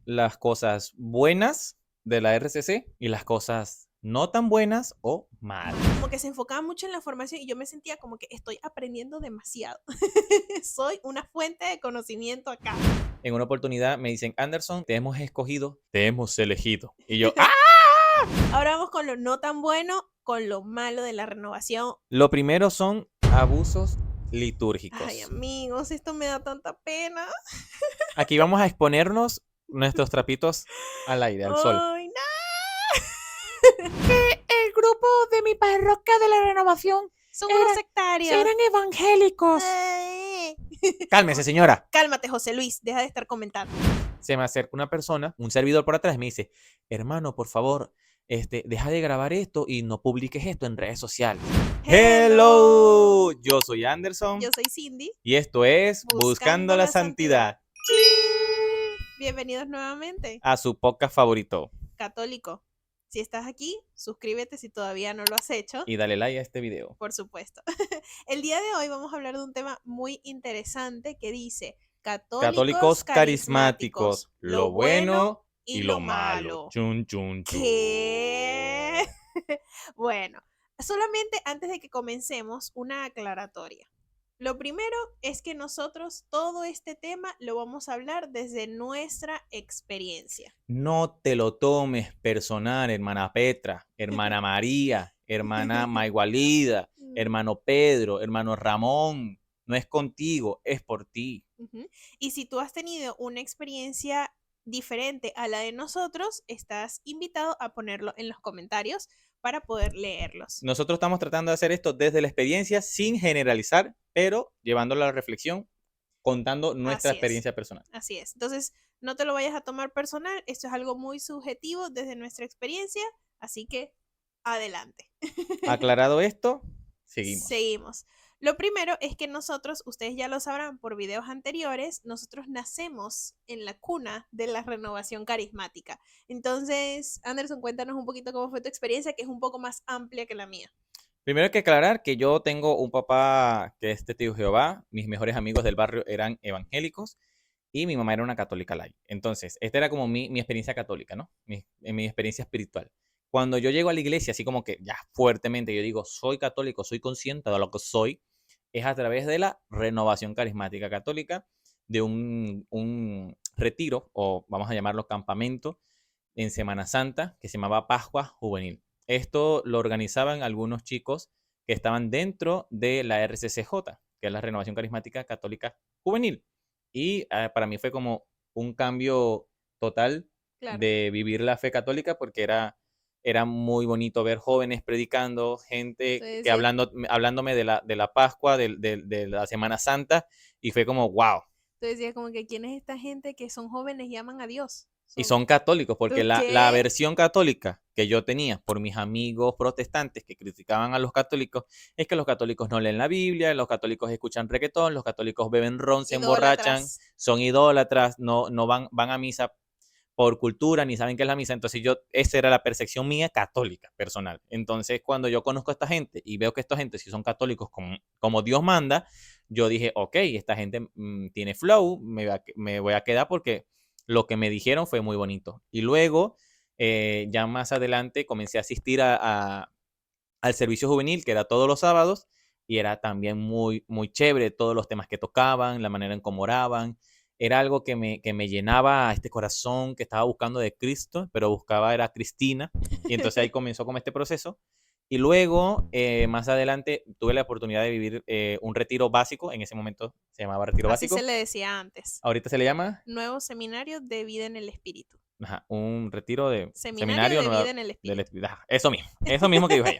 las cosas buenas de la RCC y las cosas no tan buenas o malas. Como que se enfocaba mucho en la formación y yo me sentía como que estoy aprendiendo demasiado. Soy una fuente de conocimiento acá. En una oportunidad me dicen, Anderson, te hemos escogido, te hemos elegido. Y yo, ¡ah! Ahora vamos con lo no tan bueno, con lo malo de la renovación. Lo primero son abusos Ay, litúrgicos. amigos, esto me da tanta pena. Aquí vamos a exponernos nuestros trapitos al aire, al sol. Ay, no. El grupo de mi parroquia de la renovación Son unos sectarios. evangélicos. Ay. Cálmese, señora. Cálmate, José Luis, deja de estar comentando. Se me acerca una persona, un servidor por atrás, y me dice, hermano, por favor, deja de grabar esto y no publiques esto en redes sociales. Hello, yo soy Anderson. Yo soy Cindy. Y esto es Buscando la Santidad. Bienvenidos nuevamente. A su podcast favorito. Católico. Si estás aquí, suscríbete si todavía no lo has hecho. Y dale like a este video. Por supuesto. El día de hoy vamos a hablar de un tema muy interesante que dice Católicos carismáticos, lo bueno y lo malo. Chun, chun, chun. ¿Qué? Bueno, solamente antes de que comencemos, una aclaratoria. Lo primero es que nosotros todo este tema lo vamos a hablar desde nuestra experiencia. No te lo tomes personal, hermana Petra, hermana María, hermana Maigualida, hermano Pedro, hermano Ramón. No es contigo, es por ti. Y si tú has tenido una experiencia diferente a la de nosotros, estás invitado a ponerlo en los comentarios para poder leerlos. Nosotros estamos tratando de hacer esto desde la experiencia sin generalizar, pero llevándolo a la reflexión, contando nuestra experiencia personal. Así es. Entonces, no te lo vayas a tomar personal. Esto es algo muy subjetivo desde nuestra experiencia. Así que, adelante. Aclarado esto, seguimos. Seguimos. Lo primero es que nosotros, ustedes ya lo sabrán por videos anteriores, nosotros nacemos en la cuna de la renovación carismática. Entonces, Anderson, cuéntanos un poquito cómo fue tu experiencia, que es un poco más amplia que la mía. Primero hay que aclarar que yo tengo un papá que es testigo de Jehová, mis mejores amigos del barrio eran evangélicos y mi mamá era una católica light. Entonces, esta era como mi experiencia católica, ¿no? Mi experiencia espiritual. Cuando yo llego a la iglesia, así como que ya fuertemente, yo digo, soy católico, soy consciente de lo que soy, es a través de la renovación carismática católica, de un retiro, o vamos a llamarlo campamento, en Semana Santa, que se llamaba Pascua Juvenil. Esto lo organizaban algunos chicos que estaban dentro de la RCCJ, que es la Renovación Carismática Católica Juvenil. Y para mí fue como un cambio total de vivir la fe católica porque era muy bonito ver jóvenes predicando, gente que hablándome de la Pascua, de la Semana Santa, y fue como, wow. Tú decías como que quién es esta gente que son jóvenes y aman a Dios. Y son católicos, porque ¿Tú la qué? versión católica que yo tenía por mis amigos protestantes que criticaban a los católicos es que los católicos no leen la Biblia, los católicos escuchan reggaetón, los católicos beben ron, se emborrachan, son idólatras, no van a misa por cultura, ni saben qué es la misa. Entonces esa era la percepción mía católica, personal. Entonces cuando yo conozco a esta gente y veo que esta gente sí son católicos como Dios manda, yo dije, ok, esta gente tiene flow, me voy a quedar porque lo que me dijeron fue muy bonito. Y luego, ya más adelante, comencé a asistir al servicio juvenil, que era todos los sábados, y era también muy, muy chévere todos los temas que tocaban, la manera en cómo oraban. Era algo que me llenaba a este corazón que estaba buscando de Cristo, pero buscaba era Cristina. Y entonces ahí comenzó como este proceso. Y luego, más adelante, tuve la oportunidad de vivir un retiro básico. En ese momento se llamaba retiro básico. Así se le decía antes. Ahorita se le llama Nuevo Seminario de Vida en el Espíritu. Ajá, un retiro de Seminario de Vida en el Espíritu. Eso mismo que dijo ella.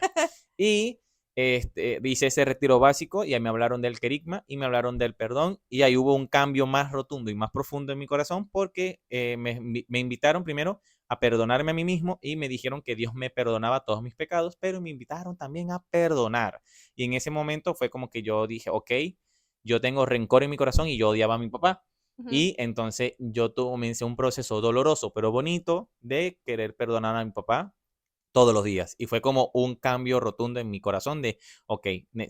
Y hice ese retiro básico y ahí me hablaron del querigma y me hablaron del perdón y ahí hubo un cambio más rotundo y más profundo en mi corazón porque me invitaron primero a perdonarme a mí mismo y me dijeron que Dios me perdonaba todos mis pecados, pero me invitaron también a perdonar. Y en ese momento fue como que yo dije, ok, yo tengo rencor en mi corazón y yo odiaba a mi papá. Y entonces yo comencé un proceso doloroso pero bonito de querer perdonar a mi papá todos los días. Y fue como un cambio rotundo en mi corazón de, ok,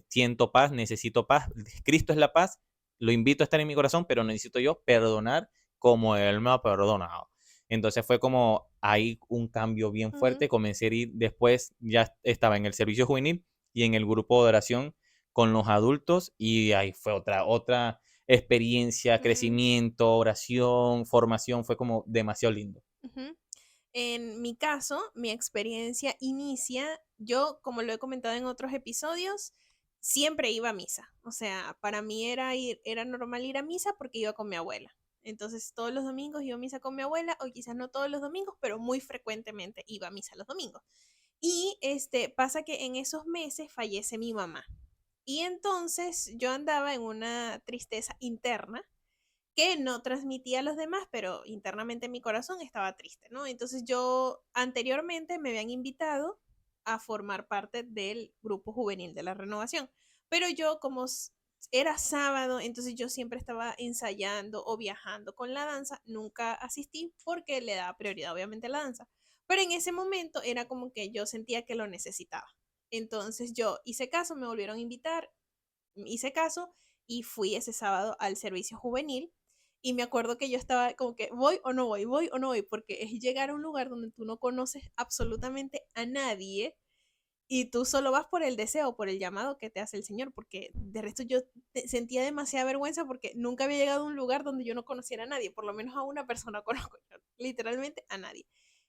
siento paz, necesito paz. Cristo es la paz, lo invito a estar en mi corazón, pero necesito yo perdonar como Él me ha perdonado. Entonces fue como hay un cambio bien fuerte. Comencé a ir después, ya estaba en el servicio juvenil y en el grupo de oración con los adultos y ahí fue otra experiencia, crecimiento, oración, formación, fue como demasiado lindo. En mi caso, mi experiencia inicia, yo, como lo he comentado en otros episodios, siempre iba a misa. O sea, para mí era normal ir a misa porque iba con mi abuela. Entonces, todos los domingos iba a misa con mi abuela, o quizás no todos los domingos, pero muy frecuentemente iba a misa los domingos. Y pasa que en esos meses fallece mi mamá. Y entonces yo andaba en una tristeza interna que no transmitía a los demás, pero internamente en mi corazón estaba triste, ¿no? Entonces yo anteriormente me habían invitado a formar parte del grupo juvenil de la renovación, pero yo como era sábado, entonces yo siempre estaba ensayando o viajando con la danza, nunca asistí porque le daba prioridad obviamente a la danza, pero en ese momento era como que yo sentía que lo necesitaba. Entonces yo hice caso, me volvieron a invitar, hice caso y fui ese sábado al servicio juvenil. Y me acuerdo que yo estaba como que voy o no voy, voy o no voy, porque es llegar a un lugar donde tú no conoces absolutamente a nadie y tú solo vas por el deseo, por el llamado que te hace el Señor, porque de resto yo sentía demasiada vergüenza porque nunca había llegado a un lugar donde yo no conociera a nadie, por lo menos a una persona conozco, literalmente a nadie.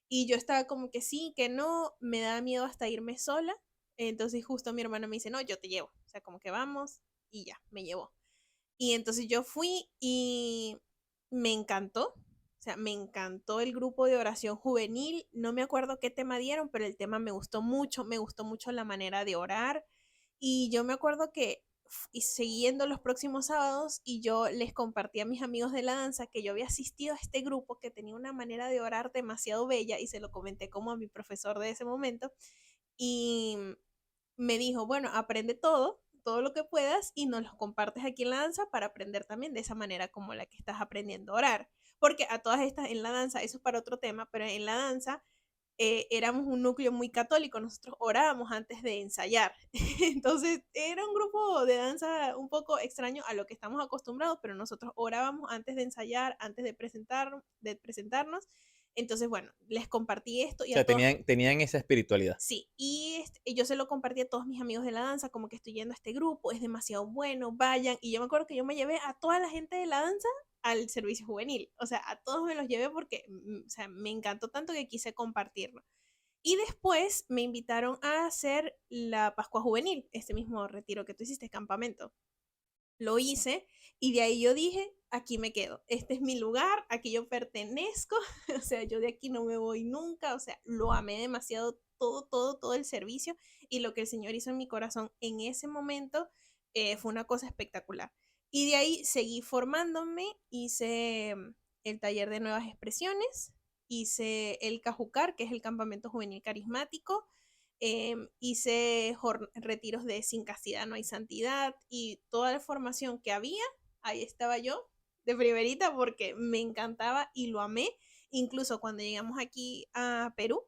Y yo estaba como que sí, que no, me da miedo hasta irme sola. Entonces justo mi hermano me dice, no, yo te llevo. O sea, como que vamos y ya, me llevó. Y entonces yo fui y me encantó. O sea, me encantó el grupo de oración juvenil. No me acuerdo qué tema dieron, pero el tema me gustó mucho la manera de orar. Y yo me acuerdo que y siguiendo los próximos sábados y yo les compartí a mis amigos de la danza que yo había asistido a este grupo que tenía una manera de orar demasiado bella y se lo comenté como a mi profesor de ese momento y me dijo, bueno, aprende todo lo que puedas y nos lo compartes aquí en la danza para aprender también de esa manera como la que estás aprendiendo a orar. Porque a todas estas en la danza, eso es para otro tema, pero en la danza éramos un núcleo muy católico, nosotros orábamos antes de ensayar. Entonces era un grupo de danza un poco extraño a lo que estamos acostumbrados, pero nosotros orábamos antes de ensayar, antes de presentarnos. Entonces, bueno, les compartí esto O y a sea, todos. tenían esa espiritualidad. Sí, y yo se lo compartí a todos mis amigos de la danza, como que estoy yendo a este grupo, es demasiado bueno, vayan. Y yo me acuerdo que yo me llevé a toda la gente de la danza al servicio juvenil. O sea, a todos me los llevé porque, o sea, me encantó tanto que quise compartirlo. Y después me invitaron a hacer la Pascua Juvenil, este mismo retiro que tú hiciste, campamento. Lo hice y de ahí yo dije, aquí me quedo, este es mi lugar, aquí yo pertenezco, o sea, yo de aquí no me voy nunca, o sea, lo amé demasiado todo el servicio y lo que el Señor hizo en mi corazón en ese momento fue una cosa espectacular. Y de ahí seguí formándome, hice el taller de nuevas expresiones, hice el Cajucar, que es el campamento juvenil carismático, hice retiros de Sin Castidad No Hay Santidad y toda la formación que había, ahí estaba yo de primerita porque me encantaba y lo amé. Incluso cuando llegamos aquí a Perú,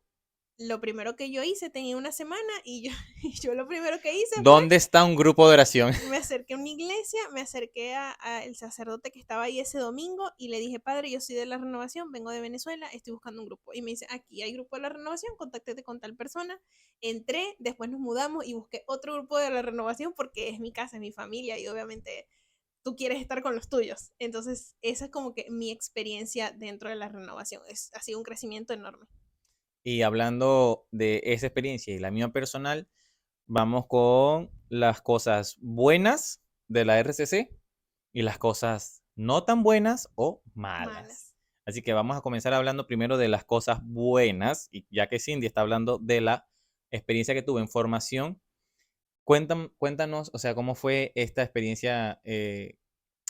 lo primero que yo hice, tenía una semana y yo, y yo lo primero que hice fue ¿Dónde está un grupo de oración? me acerqué a una iglesia, me acerqué a el sacerdote que estaba ahí ese domingo y le dije, padre, yo soy de la Renovación, vengo de Venezuela, estoy buscando un grupo. Y me dice, aquí hay grupo de la Renovación, contáctate con tal persona. Entré, después nos mudamos y busqué otro grupo de la Renovación porque es mi casa, es mi familia y obviamente tú quieres estar con los tuyos. Entonces, esa es como que mi experiencia dentro de la Renovación. Ha sido un crecimiento enorme. Y hablando de esa experiencia y la mía personal, vamos con las cosas buenas de la RCC y las cosas no tan buenas o malas. Malas. Así que vamos a comenzar hablando primero de las cosas buenas, y ya que Cindy está hablando de la experiencia que tuve en formación, cuéntanos, o sea, cómo fue esta experiencia,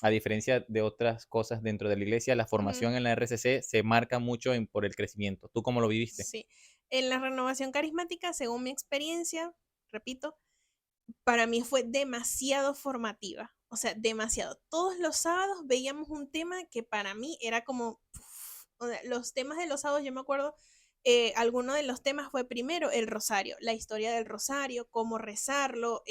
a diferencia de otras cosas dentro de la iglesia, la formación en la RCC se marca mucho por el crecimiento. ¿Tú cómo lo viviste? Sí. En la renovación carismática, según mi experiencia, repito, para mí fue demasiado formativa. O sea, demasiado. Todos los sábados veíamos un tema que para mí era como... o sea, los temas de los sábados, yo me acuerdo, alguno de los temas fue primero el rosario, la historia del rosario, cómo rezarlo,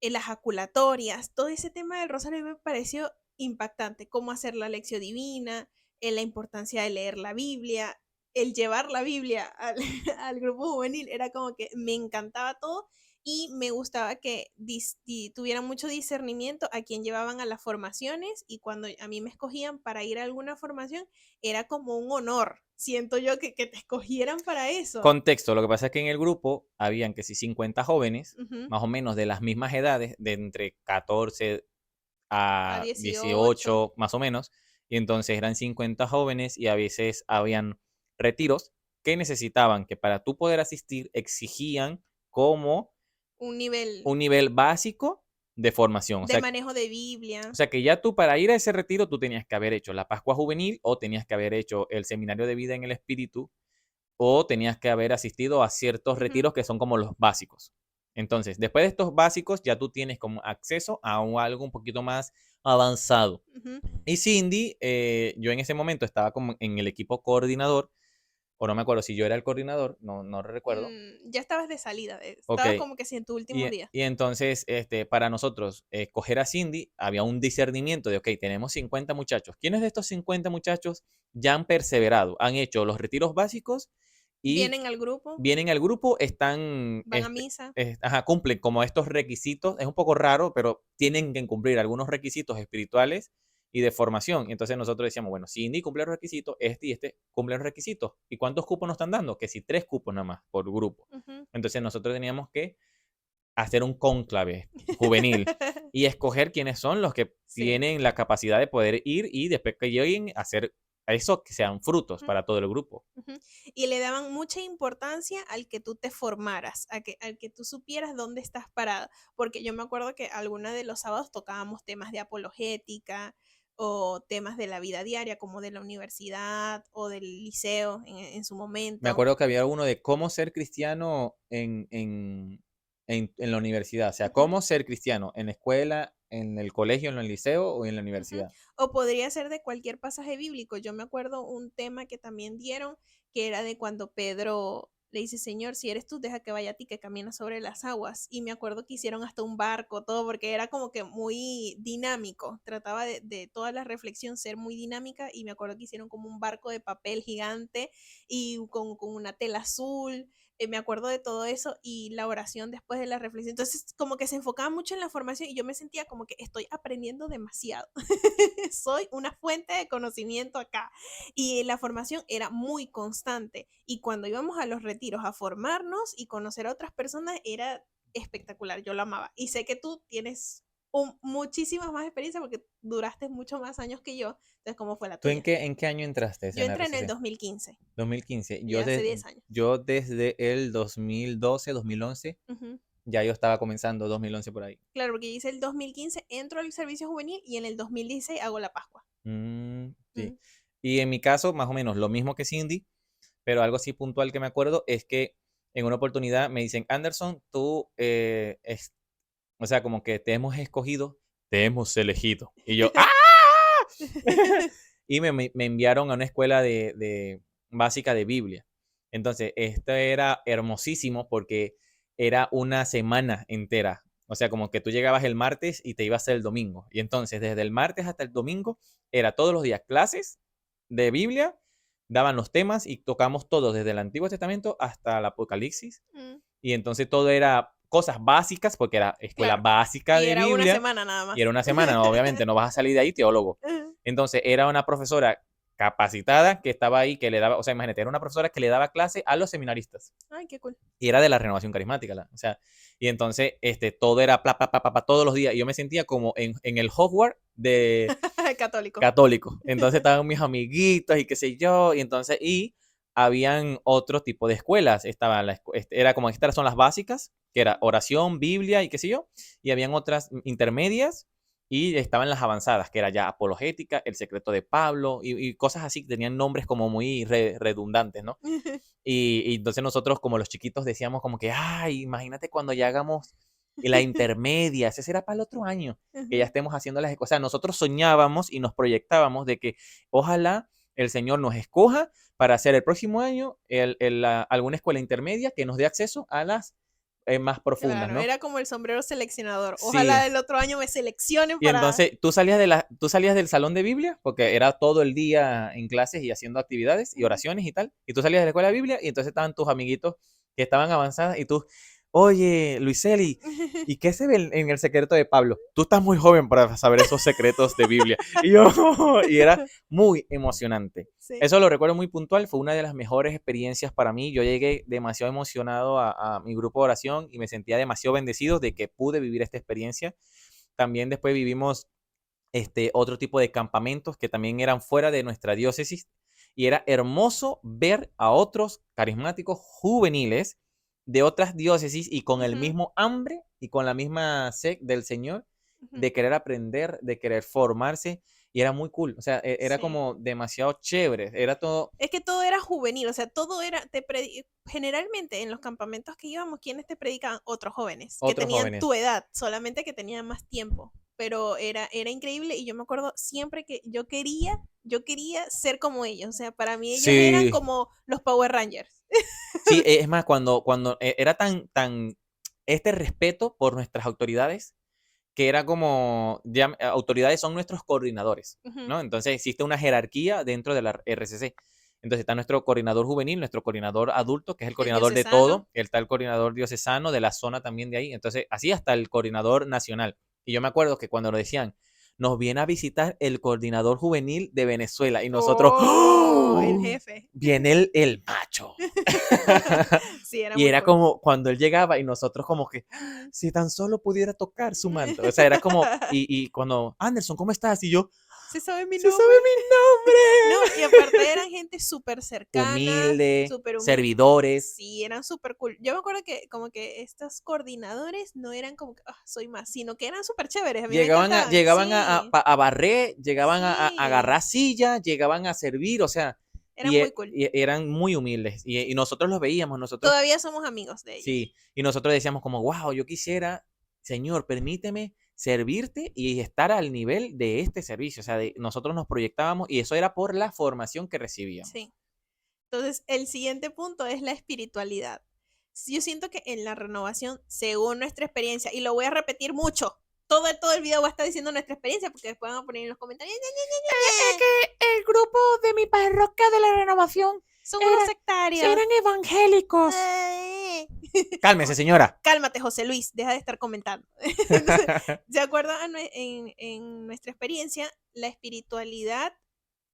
las jaculatorias, todo ese tema del rosario me pareció impactante, cómo hacer la lección divina, la importancia de leer la Biblia, el llevar la Biblia al, al grupo juvenil, era como que me encantaba todo y me gustaba que tuvieran mucho discernimiento a quien llevaban a las formaciones y cuando a mí me escogían para ir a alguna formación, era como un honor. Siento yo que te escogieran para eso. Contexto, lo que pasa es que en el grupo habían que si 50 jóvenes, Ujú. más o menos de las mismas edades, de entre 14 A a 18. 18 más o menos, y entonces eran 50 jóvenes y a veces habían retiros que necesitaban que para tú poder asistir exigían como Un nivel un nivel básico de formación. de manejo de Biblia. O sea que ya tú para ir a ese retiro tú tenías que haber hecho la Pascua Juvenil o tenías que haber hecho el Seminario de Vida en el Espíritu o tenías que haber asistido a ciertos Ujú, retiros que son como los básicos. Entonces, después de estos básicos, ya tú tienes como acceso a algo un poquito más avanzado. ujú. Y Cindy, yo en ese momento estaba como en el equipo coordinador, o no me acuerdo si yo era el coordinador, no recuerdo. Ya estabas de salida, Ok. estabas como que sí en tu último Y, día. y entonces, para nosotros, escoger a Cindy, había un discernimiento de, ok, tenemos 50 muchachos. ¿Quiénes de estos 50 muchachos ya han perseverado? Han hecho los retiros básicos y Vienen al grupo, vienen al grupo, están, van a misa. ajá, cumplen como estos requisitos, es un poco raro, pero tienen que cumplir algunos requisitos espirituales y de formación. Entonces nosotros decíamos, bueno, si Indy cumple los requisitos, este y este cumplen los requisitos. ¿Y cuántos cupos nos están dando? Que si 3 cupos nada más por grupo. Ujú. Entonces nosotros teníamos que hacer un cónclave juvenil y escoger quiénes son los que Sí. tienen la capacidad de poder ir y después que lleguen a hacer eso que sean frutos Ujú, para todo el grupo. ujú. Y le daban mucha importancia al que tú te formaras, al que tú supieras dónde estás parado. Porque yo me acuerdo que algunos de los sábados tocábamos temas de apologética o temas de la vida diaria, como de la universidad o del liceo en su Me momento. acuerdo que había uno de cómo ser cristiano en la universidad. O sea, Ujú, cómo ser cristiano en la escuela, en el colegio, en el liceo o en la ujú. universidad. O podría ser de cualquier pasaje bíblico. Yo me acuerdo un tema que también dieron, que era de cuando Pedro le dice, Señor, si eres tú, deja que vaya a ti, que camina sobre las aguas. Y me acuerdo que hicieron hasta un barco, todo, porque era como que muy dinámico. Trataba de toda la reflexión ser muy dinámica y me acuerdo que hicieron como un barco de papel gigante y con una tela azul. Me acuerdo de todo eso y la oración después de la reflexión. Entonces, como que se enfocaba mucho en la formación y yo me sentía como que estoy aprendiendo demasiado. Soy una fuente de conocimiento acá. Y la formación era muy constante. Y cuando íbamos a los retiros a formarnos y conocer a otras personas, era espectacular. Yo lo amaba. Y sé que tú tienes muchísimas más experiencia porque duraste mucho más años que yo. Entonces, ¿cómo fue la ¿Tú tuya? en qué año entraste Yo en la entré en el RCC? 2015, 2015. ya hace 10 años. Yo desde el 2012, 2011, Ujú. ya yo estaba comenzando 2011 por ahí. Claro, porque yo hice el 2015, entro al servicio juvenil y en el 2016 hago la Pascua. Sí. Mm. Y en mi caso, más o menos lo mismo que Cindy, pero algo así puntual que me acuerdo es que en una oportunidad me dicen, Anderson, tú, o sea, como que te hemos escogido, te hemos elegido. Y yo, ¡ah! Y me enviaron a una escuela de básica de Biblia. Entonces, esto era hermosísimo porque era una semana entera. O sea, como que tú llegabas el martes y te ibas el domingo. Y entonces, desde el martes hasta el domingo, era todos los días clases de Biblia, daban los temas y tocamos todos, desde el Antiguo Testamento hasta el Apocalipsis. Mm. Y entonces todo era cosas básicas, porque era escuela Claro. básica Y de era una Biblia, semana nada y era más. una semana, ¿no? Obviamente no vas a salir de ahí teólogo. Entonces era una profesora capacitada que estaba ahí, que le daba, o sea, imagínate, era una profesora que le daba clase a los seminaristas Ay, qué cool. y era de la renovación carismática, o sea, y entonces todo era todos los días, y yo me sentía como en el Hogwarts de Católico. católico, entonces estaban mis amiguitos y qué sé yo, y entonces, y habían otro tipo de escuelas, estaba era como estas son las básicas, que era oración, Biblia y qué sé yo, y habían otras intermedias, y estaban las avanzadas, que era ya apologética, el secreto de Pablo, y cosas así, que tenían nombres como muy redundantes, ¿no? Y entonces nosotros como los chiquitos decíamos como que, ay, imagínate cuando ya hagamos la intermedia, ese será para el otro año, que ya estemos haciendo las cosas. O sea, nosotros soñábamos y nos proyectábamos de que ojalá el Señor nos escoja para hacer el próximo año alguna escuela intermedia que nos dé acceso a las más profundas, Claro, ¿no? era como el sombrero seleccionador. Sí. Ojalá el otro año me seleccionen Y para... entonces tú salías del salón de Biblia, porque era todo el día en clases y haciendo actividades y oraciones y tal, y tú salías de la escuela de Biblia y entonces estaban tus amiguitos que estaban avanzadas y tú, oye, Luiseli, ¿y qué se ve en el secreto de Pablo? Tú estás muy joven para saber esos secretos de Biblia. Y yo, y era muy emocionante. Sí. Eso lo recuerdo muy puntual, fue una de las mejores experiencias para mí. Yo llegué demasiado emocionado a mi grupo de oración y me sentía demasiado bendecido de que pude vivir esta experiencia. También después vivimos otro tipo de campamentos que también eran fuera de nuestra diócesis y era hermoso ver a otros carismáticos juveniles de otras diócesis y con el mismo hambre y con la misma sed del Señor de querer aprender, de querer formarse y era muy cool, o sea, era Sí. como demasiado chévere, era todo. Es que todo era juvenil, o sea, todo era, generalmente en los campamentos que íbamos, ¿quiénes te predicaban? Otros jóvenes, que Otros tenían jóvenes. tu edad, solamente que tenían más tiempo. Pero era increíble y yo me acuerdo siempre que yo quería ser como ellos, o sea, para mí ellos eran Sí, como los Power Rangers. sí, es más, cuando era tan este respeto por nuestras autoridades, que era como, ya, autoridades son nuestros coordinadores, Ujú. ¿no? Entonces existe una jerarquía dentro de la RCC. Entonces está nuestro coordinador juvenil, nuestro coordinador adulto, que es el El coordinador de diocesano. todo, está el coordinador diocesano de la zona también de ahí. Entonces, así hasta el coordinador nacional. Y yo me acuerdo que cuando nos decían, nos viene a visitar el coordinador juvenil de Venezuela, y nosotros, Oh, el ¡oh! jefe. Viene el macho. Sí, era Y muy era cool. como cuando él llegaba y nosotros como que, si tan solo pudiera tocar su manto. O sea, era como, y cuando, Anderson, ¿cómo estás? Y yo, Se sabe mi se sabe nombre. mi No, nombre. y aparte eran gente súper cercana, Humilde, súper humilde. servidores. Sí, eran súper cool. Yo me acuerdo que como que estos coordinadores no eran como que, "Ah, soy más", sino que eran súper chéveres. A mí me encantaban. Llegaban Sí, a barrer, llegaban a sí, agarrar silla, llegaban a servir, o sea, eran muy cool. y eran muy humildes. Y nosotros los veíamos, nosotros, Todavía somos amigos de ellos. sí, y nosotros decíamos como, wow, yo quisiera, Señor, permíteme servirte y estar al nivel de este servicio. O sea, nosotros nos proyectábamos y eso era por la formación que recibíamos. Sí. Entonces, el siguiente punto es la espiritualidad. Yo siento que en la renovación, según nuestra experiencia, y lo voy a repetir mucho, todo el video va a estar diciendo nuestra experiencia, porque después van a poner en los comentarios, Es que el grupo de mi parroquia de la renovación son unos sectarios. eran evangélicos. Cálmese, señora. Cálmate, José Luis, deja de estar comentando. Entonces, de acuerdo a en nuestra experiencia, la espiritualidad,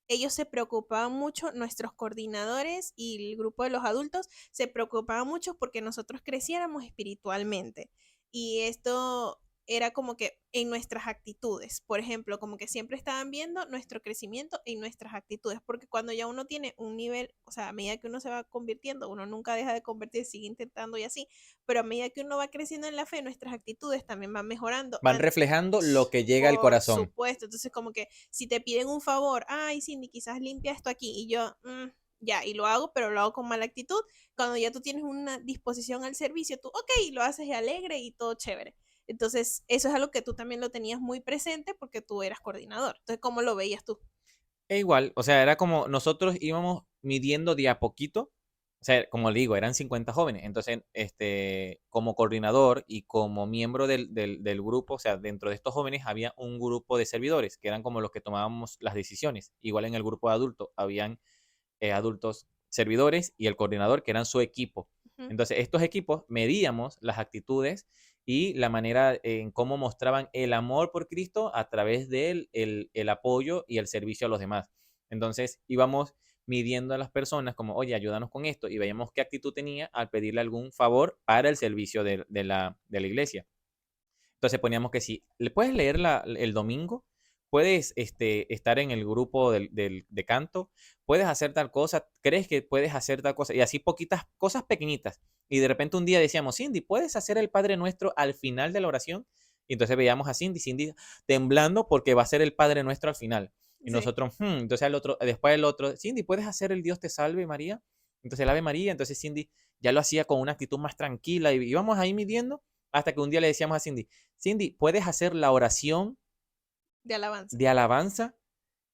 ellos se preocupaban mucho, nuestros coordinadores y el grupo de los adultos se preocupaban mucho porque nosotros creciéramos espiritualmente. Y esto era como que en nuestras actitudes, por ejemplo, como que siempre estaban viendo nuestro crecimiento en nuestras actitudes, porque cuando ya uno tiene un nivel, o sea, a medida que uno se va convirtiendo, uno nunca deja de convertirse, sigue intentando y así, pero a medida que uno va creciendo en la fe, nuestras actitudes también van mejorando. Van reflejando lo que llega al Por corazón. supuesto, entonces como que si te piden un favor, ay, Cindy, quizás limpia esto aquí, y yo, ya, y lo hago, pero lo hago con mala actitud. Cuando ya tú tienes una disposición al servicio, tú, ok, lo haces alegre y todo chévere. Entonces, eso es algo que tú también lo tenías muy presente porque tú eras coordinador. Entonces, ¿cómo lo veías tú? E igual, o sea, era como nosotros íbamos midiendo de a poquito. O sea, como le digo, eran 50 jóvenes. Entonces, como coordinador y como miembro del grupo, o sea, dentro de estos jóvenes había un grupo de servidores, que eran como los que tomábamos las decisiones. Igual en el grupo de adultos, habían adultos servidores y el coordinador, que eran su equipo. Ujú. Entonces, estos equipos medíamos las actitudes y la manera en cómo mostraban el amor por Cristo a través del el apoyo y el servicio a los demás. Entonces, íbamos midiendo a las personas como, oye, ayúdanos con esto, y veíamos qué actitud tenía al pedirle algún favor para el servicio de la iglesia. Entonces poníamos que si le puedes leer el domingo, puedes estar en el grupo de canto, puedes hacer tal cosa, crees que puedes hacer tal cosa, y así poquitas cosas pequeñitas. Y de repente un día decíamos, Cindy, ¿puedes hacer el Padre Nuestro al final de la oración? Y entonces veíamos a Cindy temblando porque va a ser el Padre Nuestro al final. Y Sí. nosotros, entonces al otro, después el otro, Cindy, ¿puedes hacer el Dios te salve, María? Entonces el Ave María, entonces Cindy ya lo hacía con una actitud más tranquila y íbamos ahí midiendo hasta que un día le decíamos a Cindy, Cindy, ¿puedes hacer la oración De alabanza. de alabanza?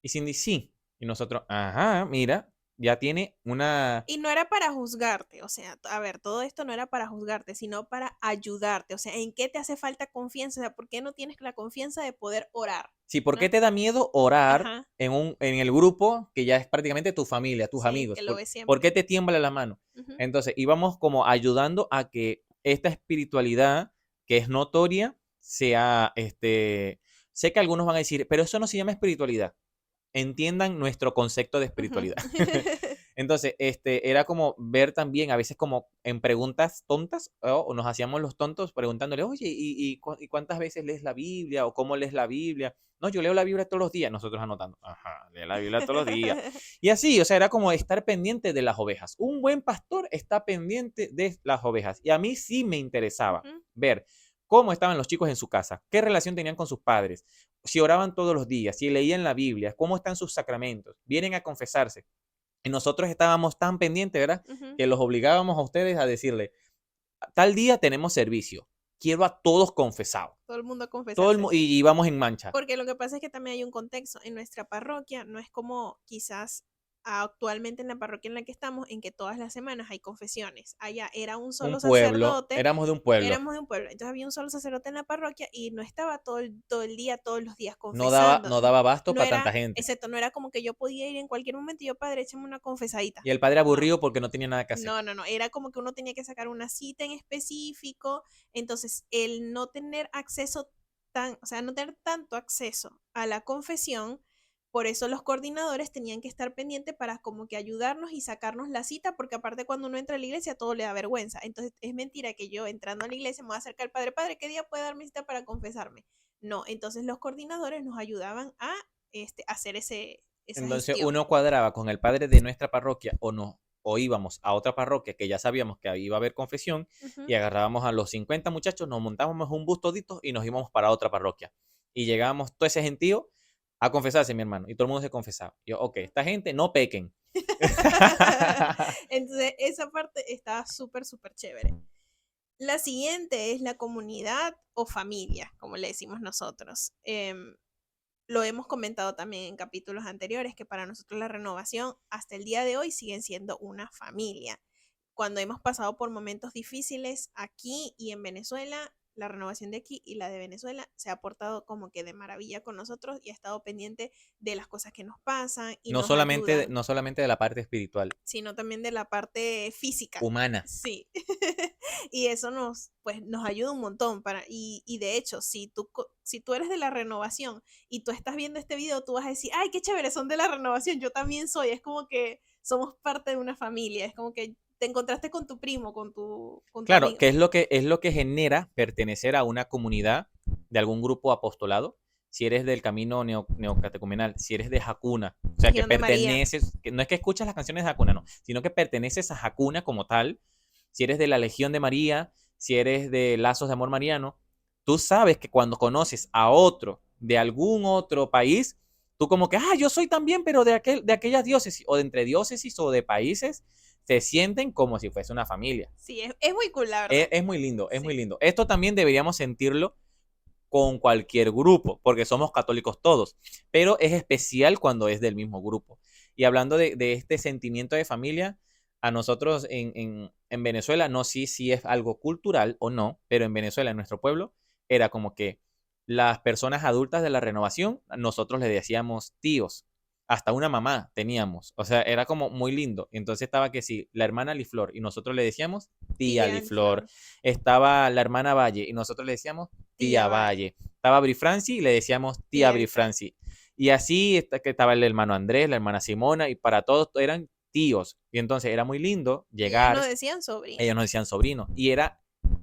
Y Cindy, sí. Y nosotros, ajá, mira. ya tiene una... Y no era para juzgarte, o sea, a ver, todo esto no era para juzgarte, sino para ayudarte, o sea, ¿en qué te hace falta confianza? O sea, ¿por qué no tienes la confianza de poder orar? Sí, ¿por qué ¿No? te da miedo orar Ajá, en el grupo que ya es prácticamente tu familia, tus sí, amigos? que lo ves Por qué siempre. te tiembla la mano? Ujú, Entonces, íbamos como ayudando a que esta espiritualidad que es notoria sea, sé que algunos van a decir, pero eso no se llama espiritualidad. Entiendan nuestro concepto de ujú. espiritualidad. Entonces, era como ver también, a veces como en preguntas tontas, o nos hacíamos los tontos preguntándole, oye, ¿y cuántas veces lees la Biblia? ¿O cómo lees la Biblia? No, yo leo la Biblia todos los días, nosotros anotando, ajá, lee la Biblia todos los días. Y así, o sea, era como estar pendiente de las ovejas. Un buen pastor está pendiente de las ovejas. Y a mí sí me interesaba Ujú. ver cómo estaban los chicos en su casa, qué relación tenían con sus padres, si oraban todos los días, si leían la Biblia, cómo están sus sacramentos, vienen a confesarse. Y nosotros estábamos tan pendientes, ¿verdad? Ujú. Que los obligábamos a ustedes a decirle, tal día tenemos servicio, quiero a todos confesados. Todo el mundo a Todo confesarse, sí. y íbamos en mancha. Porque lo que pasa es que también hay un contexto. En nuestra parroquia no es como quizás actualmente en la parroquia en la que estamos, en que todas las semanas hay confesiones. Allá era un Un solo pueblo, sacerdote, éramos de un pueblo. éramos de un pueblo. Entonces había un solo sacerdote en la parroquia y no estaba todo el día, todos los días No confesándonos. daba abasto No para tanta era, gente. excepto, no era como que yo podía ir en cualquier momento y yo, padre, échame una confesadita. Y el padre No. aburrido porque no tenía nada que hacer. No, era como que uno tenía que sacar una cita en específico, entonces el no tener acceso o sea, no tener tanto acceso a la confesión, por eso los coordinadores tenían que estar pendientes para como que ayudarnos y sacarnos la cita, porque aparte cuando uno entra a la iglesia todo le da vergüenza, entonces es mentira que yo entrando a la iglesia me voy a acercar al padre, padre, ¿qué día puede darme cita para confesarme? No, entonces los coordinadores nos ayudaban a hacer esa Entonces gestión. uno cuadraba con el padre de nuestra parroquia o íbamos a otra parroquia que ya sabíamos que ahí iba a haber confesión y Ujú. agarrábamos a los 50 muchachos, nos montábamos un bus todito y nos íbamos para otra parroquia. Y llegábamos todo ese gentío a confesarse, mi hermano. Y todo el mundo se confesaba. Yo, ok, esta gente no pequen. Entonces, esa parte está súper chévere. La siguiente es la comunidad o familia, como le decimos nosotros. Lo hemos comentado también en capítulos anteriores, que para nosotros la renovación hasta el día de hoy siguen siendo una familia. Cuando hemos pasado por momentos difíciles aquí y en Venezuela, la renovación de aquí y la de Venezuela se ha portado como que de maravilla con nosotros y ha estado pendiente de las cosas que nos pasan y nos ayudan, No solamente de la parte espiritual, sino también de la parte física. humana. Sí. Y eso pues, nos ayuda un montón y de hecho, si tú eres de la renovación y tú estás viendo este video, tú vas a decir, ay, qué chévere, son de la renovación, yo también soy. Es como que somos parte de una familia, es como que te encontraste con tu primo, con tu Claro, amigo. que es lo que genera pertenecer a una comunidad de algún grupo apostolado. Si eres del camino neocatecumenal, si eres de Hakuna, o sea, que Legión de María. perteneces, que no es que escuchas las canciones de Hakuna, no, sino que perteneces a Hakuna como tal. Si eres de la Legión de María, si eres de Lazos de Amor Mariano, tú sabes que cuando conoces a otro de algún otro país, tú como que, yo soy también, pero de aquellas diócesis, o de entre diócesis o de países, se sienten como si fuese una familia. Sí, es muy cool, la verdad. Es muy lindo, es muy Sí. lindo. Esto también deberíamos sentirlo con cualquier grupo, porque somos católicos todos, pero es especial cuando es del mismo grupo. Y hablando de este sentimiento de familia, a nosotros en Venezuela, no sé si es algo cultural o no, pero en Venezuela, en nuestro pueblo, era como que las personas adultas de la renovación, nosotros le decíamos tíos, hasta una mamá teníamos, o sea, era como muy lindo. Entonces estaba que sí, la hermana Liflor y nosotros le decíamos tía Tía Liflor, Flor, estaba la hermana Valle y nosotros le decíamos tía tía Valle, Valle, estaba Brifranci y le decíamos tía tía Bifran. Brifranci. Y así que estaba el hermano Andrés, la hermana Simona y para todos eran tíos. Y entonces era muy lindo Y ellos llegar, nos decían sobrino. ellos nos decían sobrino y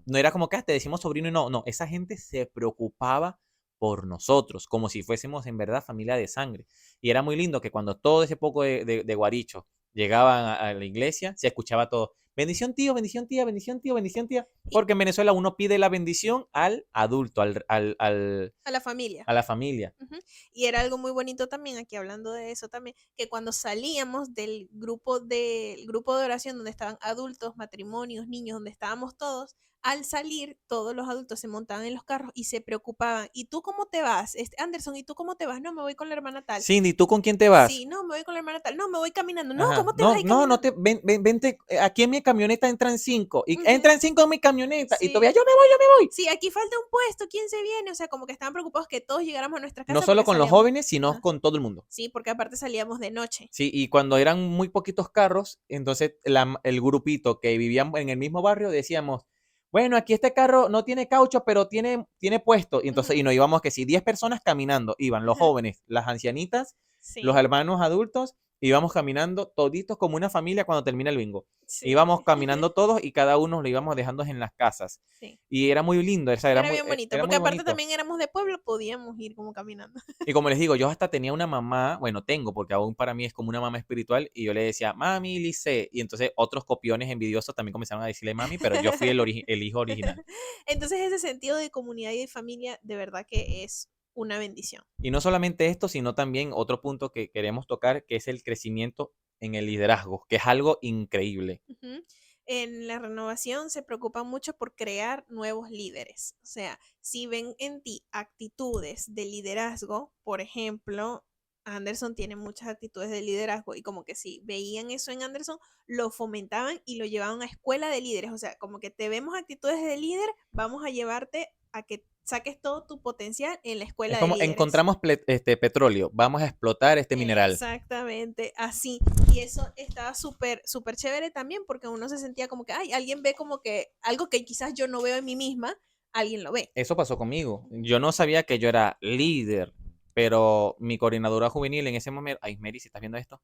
no era como que te decimos sobrino y no, esa gente se preocupaba por nosotros, como si fuésemos en verdad familia de sangre. Y era muy lindo que cuando todo ese poco de guaricho llegaban a la iglesia, se escuchaba todo, bendición tío, bendición tía, bendición tío, bendición tía, Y porque en Venezuela uno pide la bendición al adulto, a la familia. a la familia. Ujú. Y era algo muy bonito también, aquí hablando de eso también, que cuando salíamos del grupo de oración donde estaban adultos, matrimonios, niños, donde estábamos todos, Al salir, todos los adultos se montaban en los carros y se preocupaban. ¿Y tú cómo te vas? Anderson, ¿y tú cómo te vas? No, me voy con la hermana tal. Cindy, ¿tú con quién te vas? Sí, no, me voy con la hermana tal. No, me voy caminando. No, Ajá. ¿cómo te vas No, a ir no, caminando? vente, aquí en mi camioneta entran 5. Y Ujú. entran 5 en mi camioneta. Y todavía Sí. yo me voy. Sí, aquí falta un puesto, ¿quién se viene? O sea, como que estaban preocupados que todos llegáramos a nuestra No casa solo porque con los salíamos. jóvenes, sino Ajá. con todo el mundo. Sí, porque aparte salíamos de noche. Sí, y cuando eran muy poquitos carros, entonces el grupito que vivían en el mismo barrio decíamos, bueno, aquí este carro no tiene caucho, pero tiene puesto. Y entonces, y Ujú. nos íbamos que si 10 personas caminando, iban los Ajá. jóvenes, las ancianitas, los Sí, hermanos adultos, íbamos caminando toditos como una familia cuando termina el bingo. Íbamos sí, caminando todos y cada uno lo íbamos dejando en las casas. sí. Y era muy lindo, o sea, Era bien bonito, era porque muy aparte bonito. también éramos de pueblo, podíamos ir como caminando. Y como les digo, yo hasta tenía una mamá, bueno, tengo, porque aún para mí es como una mamá espiritual, y yo le decía, mami, Lice, y entonces otros copiones envidiosos también comenzaron a decirle mami, pero yo fui el hijo original. Entonces ese sentido de comunidad y de familia de verdad que es una bendición. Y no solamente esto, sino también otro punto que queremos tocar, que es el crecimiento en el liderazgo, que es algo increíble. Ujú. En la renovación se preocupan mucho por crear nuevos líderes. O sea, si ven en ti actitudes de liderazgo, por ejemplo, Anderson tiene muchas actitudes de liderazgo y como que si veían eso en Anderson, lo fomentaban y lo llevaban a escuela de líderes. O sea, como que te vemos actitudes de líder, vamos a llevarte a que saques todo tu potencial en la Es escuela de como líderes. encontramos petróleo, vamos a explotar este mineral. Exactamente, así. Y eso estaba súper, súper chévere también porque uno se sentía como que, ay, alguien ve como que algo que quizás yo no veo en mí misma, alguien lo ve. Eso pasó conmigo. Yo no sabía que yo era líder, pero mi coordinadora juvenil en ese momento, ay, Mary, si estás viendo esto,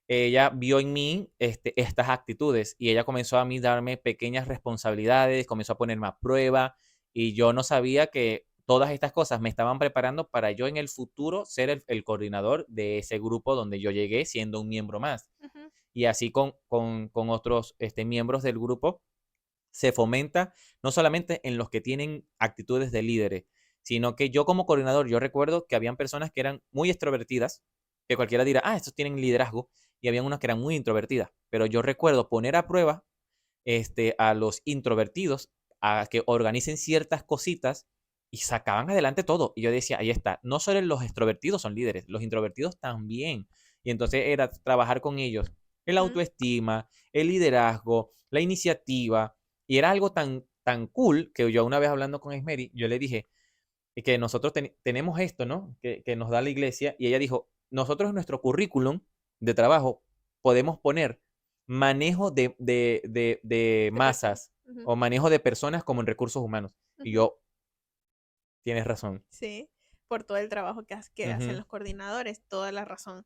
ella vio en mí estas actitudes y ella comenzó a mí darme pequeñas responsabilidades, comenzó a ponerme a prueba y yo no sabía que todas estas cosas me estaban preparando para yo en el futuro ser el coordinador de ese grupo donde yo llegué siendo un miembro más. Ujú, Y así con otros miembros del grupo se fomenta no solamente en los que tienen actitudes de líderes, sino que yo como coordinador, yo recuerdo que habían personas que eran muy extrovertidas, que cualquiera dirá, ah, estos tienen liderazgo, y habían unas que eran muy introvertidas, pero yo recuerdo poner a prueba a los introvertidos a que organicen ciertas cositas y sacaban adelante todo. Y yo decía, ahí está, no solo los extrovertidos son líderes, los introvertidos también. Y entonces era trabajar con ellos el ujú. autoestima, el liderazgo, la iniciativa. Y era algo tan cool que yo una vez hablando con Esmeri, yo le dije que nosotros tenemos esto, ¿no? Que nos da la iglesia. Y ella dijo, nosotros en nuestro currículum de trabajo podemos poner manejo de De personas. masas Ujú, o manejo de personas como en recursos humanos. Y ujú. yo, tienes razón. Sí, por todo el trabajo que hacen Ujú. los coordinadores, toda la razón.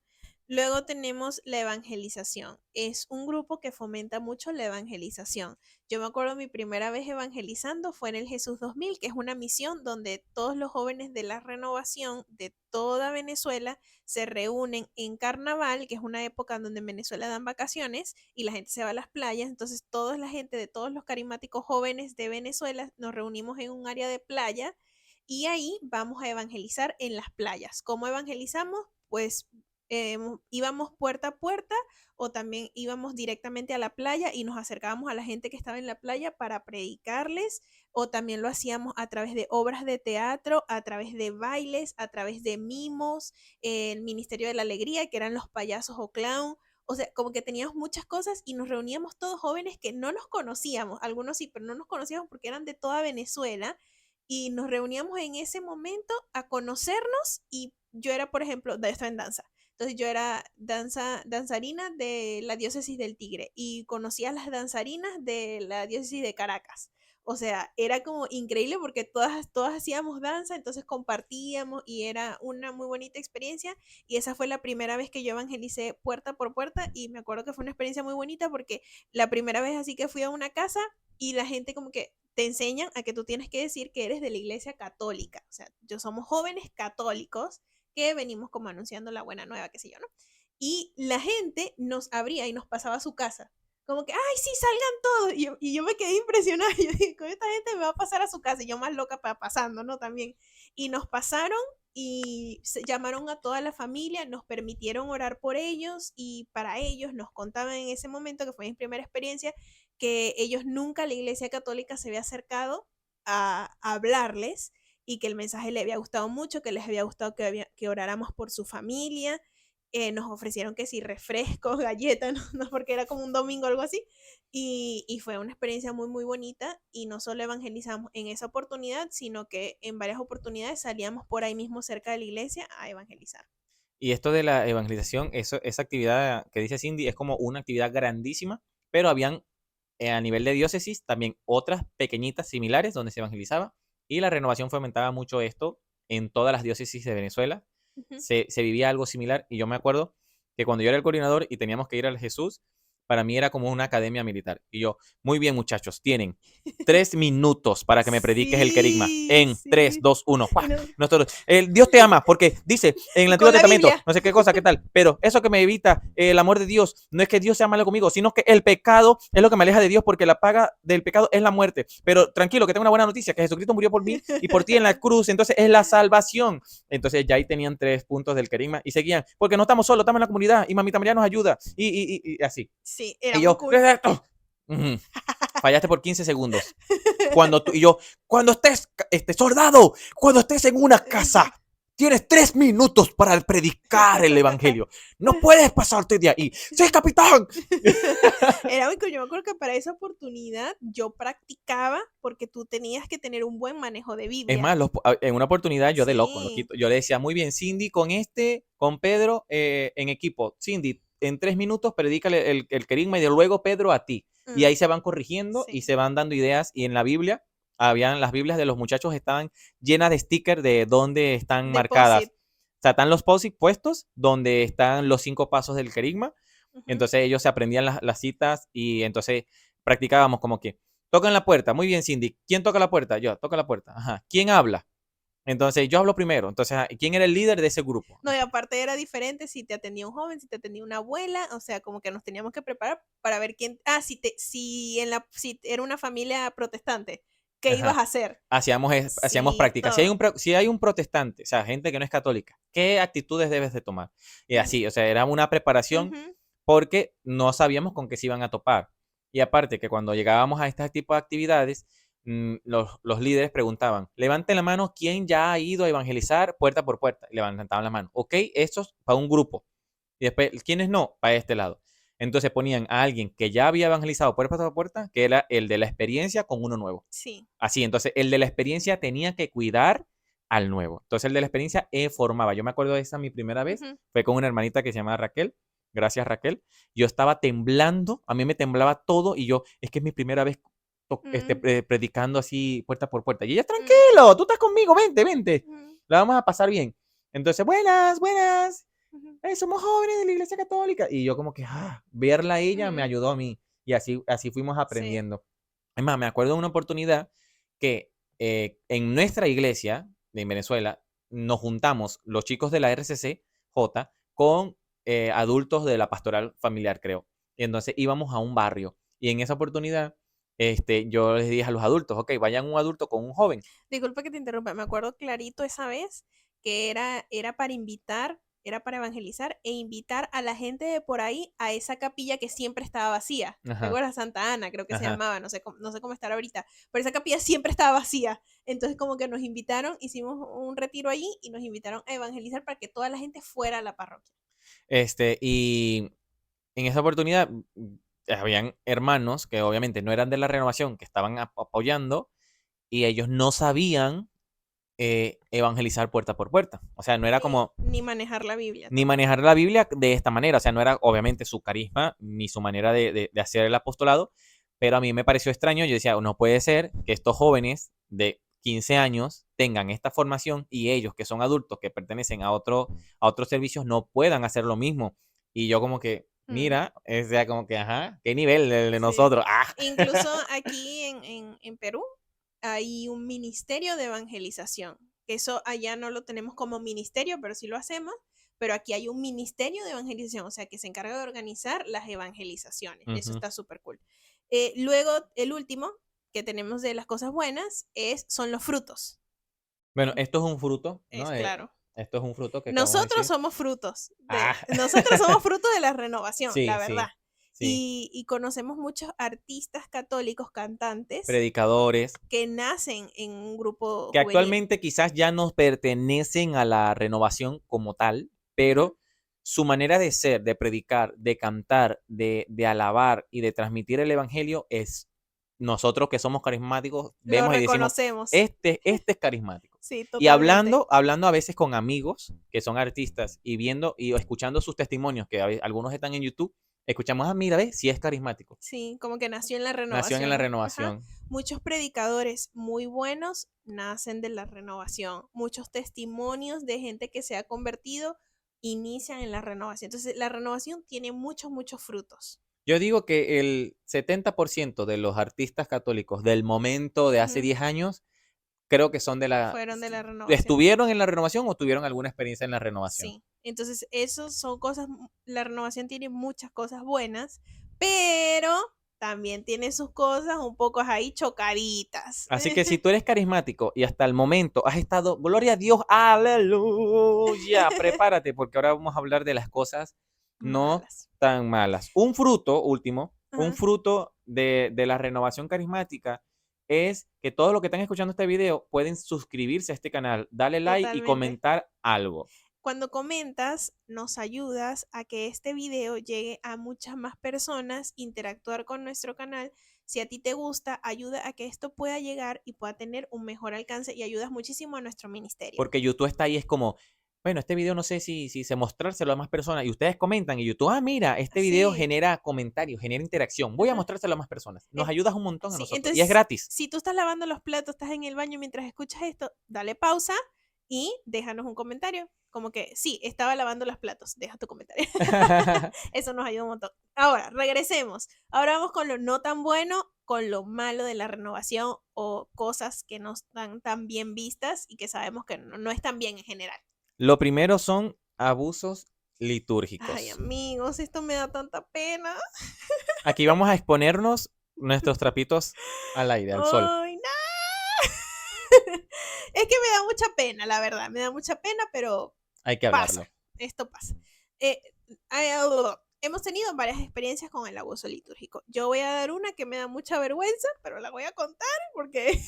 Luego tenemos la evangelización. Es un grupo que fomenta mucho la evangelización. Yo me acuerdo mi primera vez evangelizando fue en el Jesús 2000, que es una misión donde todos los jóvenes de la renovación de toda Venezuela se reúnen en carnaval, que es una época en donde en Venezuela dan vacaciones y la gente se va a las playas. Entonces, toda la gente de todos los carismáticos jóvenes de Venezuela nos reunimos en un área de playa y ahí vamos a evangelizar en las playas. ¿Cómo evangelizamos? Pues íbamos puerta a puerta o también íbamos directamente a la playa y nos acercábamos a la gente que estaba en la playa para predicarles o también lo hacíamos a través de obras de teatro, a través de bailes, a través de mimos, el Ministerio de la Alegría, que eran los payasos o clown. O sea, como que teníamos muchas cosas y nos reuníamos todos jóvenes que no nos conocíamos, algunos sí, pero no nos conocíamos porque eran de toda Venezuela y nos reuníamos en ese momento a conocernos y yo era, por ejemplo, estaba en danza. Entonces yo era danzarina de la diócesis del Tigre y conocía a las danzarinas de la diócesis de Caracas. O sea, era como increíble porque todas hacíamos danza, entonces compartíamos y era una muy bonita experiencia. Y esa fue la primera vez que yo evangelicé puerta por puerta y me acuerdo que fue una experiencia muy bonita porque la primera vez así que fui a una casa y la gente como que te enseñan a que tú tienes que decir que eres de la iglesia católica. O sea, yo somos jóvenes católicos que venimos como anunciando la buena nueva, qué sé yo, ¿no? Y la gente nos abría y nos pasaba a su casa. como que, ay, sí, salgan todos. Y yo me quedé impresionada. Yo dije, con esta gente me va a pasar a su casa. Y yo más loca pasando, ¿no? También. Y nos pasaron y llamaron a toda la familia, nos permitieron orar por ellos y para ellos nos contaban en ese momento, que fue mi primera experiencia, que ellos nunca a la Iglesia Católica se había acercado a hablarles y que el mensaje les había gustado mucho, que les había gustado que oráramos por su familia. Nos ofrecieron que sí, refrescos, galletas, no, porque era como un domingo o algo así. Y fue una experiencia muy, muy bonita. Y no solo evangelizamos en esa oportunidad, sino que en varias oportunidades salíamos por ahí mismo cerca de la iglesia a evangelizar. Y esto de la evangelización, esa actividad que dice Cindy es como una actividad grandísima, pero habían a nivel de diócesis también otras pequeñitas similares donde se evangelizaba y la renovación fomentaba mucho esto en todas las diócesis de Venezuela. Ujú. Se vivía algo similar y yo me acuerdo que cuando yo era el coordinador y teníamos que ir al Jesús, para mí era como una academia militar. Y yo, muy bien muchachos, tienen 3 minutos para que me prediques el querigma. Sí, En 3, sí. 2, 1. Y, no- Nosotros, el Dios te ama, porque dice en el y Antiguo con la Testamento, Biblia. no sé qué cosa, qué tal, pero eso que me evita el amor de Dios, no es que Dios sea malo conmigo, sino que el pecado es lo que me aleja de Dios, porque la paga del pecado es la muerte. Pero tranquilo, que tengo una buena noticia, que Jesucristo murió por mí y por ti en la cruz, entonces es la salvación. Entonces ya ahí tenían 3 puntos del querigma y seguían, porque no estamos solos, estamos en la comunidad y Mamita María nos ayuda y así. Sí, Y era muy yo, ¿qué cool. es esto? Fallaste por 15 segundos. Cuando estés, soldado, cuando estés en una casa, tienes 3 minutos para predicar el evangelio. No puedes pasarte de ahí. ¡Sí, capitán! Era muy cool. Yo me acuerdo que para esa oportunidad yo practicaba porque tú tenías que tener un buen manejo de Es Biblia. más, en una oportunidad yo de loco, Sí. loquito, yo le decía, muy bien, Cindy, con Pedro en equipo. Cindy, en 3 minutos predícale el querigma y de luego Pedro a ti. Y ahí se van corrigiendo y Sí. se van dando ideas. Y en la Biblia, las Biblias de los muchachos estaban llenas de stickers de dónde están marcadas. Deposit. O sea, están los post-it puestos donde están los 5 pasos del querigma. Ujú. Entonces ellos se aprendían las citas y entonces practicábamos como que tocan la puerta. Muy bien, Cindy. ¿Quién toca la puerta? Yo, toca la puerta. Ajá. ¿Quién habla? Entonces yo hablo primero. Entonces, ¿quién era el líder de ese grupo? No, y aparte era diferente si te atendía un joven, si te atendía una abuela, o sea, como que nos teníamos que preparar para ver quién, si era una familia protestante, ¿qué ibas Ajá. a hacer? Hacíamos Sí, prácticas. todo. Si hay un protestante, o sea, gente que no es católica, ¿qué actitudes debes de tomar? Y así, o sea, era una preparación Ujú. porque no sabíamos con qué se iban a topar. Y aparte que cuando llegábamos a este tipo de actividades, los líderes preguntaban, levanten la mano quién ya ha ido a evangelizar puerta por puerta. Y levantaban la mano. Ok, estos para un grupo. Y después, ¿quiénes no? Para este lado. Entonces ponían a alguien que ya había evangelizado puerta por puerta, que era el de la experiencia con uno nuevo. Sí. Así, entonces el de la experiencia tenía que cuidar al nuevo. Entonces el de la experiencia formaba. Yo me acuerdo de esa mi primera vez, Ujú. fue con una hermanita que se llamaba Raquel. Gracias, Raquel. Yo estaba temblando, a mí me temblaba todo y yo, es que es mi primera vez Mm, predicando así puerta por puerta. Y ella, mm, tranquilo, tú estás conmigo, vente, vente. mm, La vamos a pasar bien. Entonces, buenas, buenas. ujú, Somos jóvenes de la iglesia católica. Y yo como que, verla a ella me ujú. ayudó a mí. Y así fuimos Sí. aprendiendo. Es más, me acuerdo de una oportunidad que en nuestra iglesia en Venezuela nos juntamos los chicos de la RCC con adultos de la pastoral familiar, creo. Y entonces íbamos a un barrio. Y en esa oportunidad, yo les dije a los adultos, ok, vayan un adulto con un joven. Disculpa que te interrumpa, me acuerdo clarito esa vez que era para invitar, era para evangelizar e invitar a la gente de por ahí a esa capilla que siempre estaba vacía. ¿Te Ajá, acuerdas? Santa Ana, creo que se ajá. llamaba, no sé cómo estará ahorita, pero esa capilla siempre estaba vacía. Entonces como que nos invitaron, hicimos un retiro allí y nos invitaron a evangelizar para que toda la gente fuera a la parroquia. Y en esa oportunidad habían hermanos que obviamente no eran de la renovación, que estaban apoyando y ellos no sabían evangelizar puerta por puerta. O sea, no era como Ni manejar la Biblia ni tampoco. manejar la Biblia de esta manera. O sea, no era obviamente su carisma ni su manera de hacer el apostolado, pero a mí me pareció extraño. Yo decía, no puede ser que estos jóvenes de 15 años tengan esta formación y ellos que son adultos que pertenecen a otros servicios no puedan hacer lo mismo. Y yo como que, Mm, mira, o sea, como que, ajá, qué nivel el de sí. nosotros. Ah. Incluso aquí en Perú hay un ministerio de evangelización. Eso allá no lo tenemos como ministerio, pero sí lo hacemos pero aquí hay un ministerio de evangelización, o sea, que se encarga de organizar las evangelizaciones. Eso Ujú. está súper cool. Luego, el último que tenemos de las cosas buenas son los frutos. Bueno, esto es un fruto, ¿no? Es claro. Esto es un fruto que acabamos de Nosotros decir. somos frutos Ah, nosotros somos frutos de la renovación, la sí, verdad. sí, sí. Y conocemos muchos artistas católicos, cantantes, Predicadores que nacen en un grupo que juvenil. actualmente quizás ya no pertenecen a la renovación como tal, Ujú. pero su manera de ser, de predicar, de cantar, de alabar y de transmitir el evangelio es nosotros que somos carismáticos, Lo vemos y decimos, reconocemos. este es carismático. Sí, Y totalmente. hablando a veces con amigos que son artistas y viendo y escuchando sus testimonios, que algunos están en YouTube, escuchamos, mira, ve, si es carismático. Sí, como que nació en la Nació en la renovación. Ajá. renovación. Muchos predicadores muy buenos nacen de la renovación. Muchos testimonios de gente que se ha convertido inician en la renovación. Entonces, la renovación tiene muchos, muchos frutos. Yo digo que el 70% de los artistas católicos del momento de hace Ujú. 10 años, creo que son Fueron de la renovación. estuvieron en la renovación o tuvieron alguna experiencia en la renovación. Sí. Entonces, esos son cosas, la renovación tiene muchas cosas buenas, pero también tiene sus cosas un poco ahí chocaditas. Así que si tú eres carismático y hasta el momento has estado, gloria a Dios, aleluya, prepárate porque ahora vamos a hablar de las cosas no Malas. tan malas. Un fruto, último, un Ajá. fruto de la renovación carismática es que todos los que están escuchando este video pueden suscribirse a este canal, darle like y Totalmente. comentar algo. Cuando comentas, nos ayudas a que este video llegue a muchas más personas, interactuar con nuestro canal. Si a ti te gusta, ayuda a que esto pueda llegar y pueda tener un mejor alcance y ayudas muchísimo a nuestro ministerio. Porque YouTube está ahí, es como, bueno, este video no sé si se mostrárselo a más personas y ustedes comentan y YouTube, mira, este video Sí. genera comentarios, genera interacción, voy a Ajá. mostrárselo a más personas. Nos En- ayudas un montón a sí, nosotros y es entonces, gratis. si tú estás lavando los platos, estás en el baño mientras escuchas esto, dale pausa y déjanos un comentario. Como que, sí, estaba lavando los platos, deja tu comentario. Eso nos ayuda un montón. Ahora, regresemos. Ahora vamos con lo no tan bueno, con lo malo de la renovación o cosas que no están tan bien vistas y que sabemos que no están bien en general. Lo primero son abusos Ay, litúrgicos. amigos, esto me da tanta pena. Aquí vamos a exponernos nuestros trapitos al aire, al sol. Ay, no. Es que me da mucha pena, la verdad. Me da mucha pena, pero Hay que pasa. hablarlo. Esto pasa. Eh, hemos tenido varias experiencias con el abuso litúrgico. Yo voy a dar una que me da mucha vergüenza, pero la voy a contar porque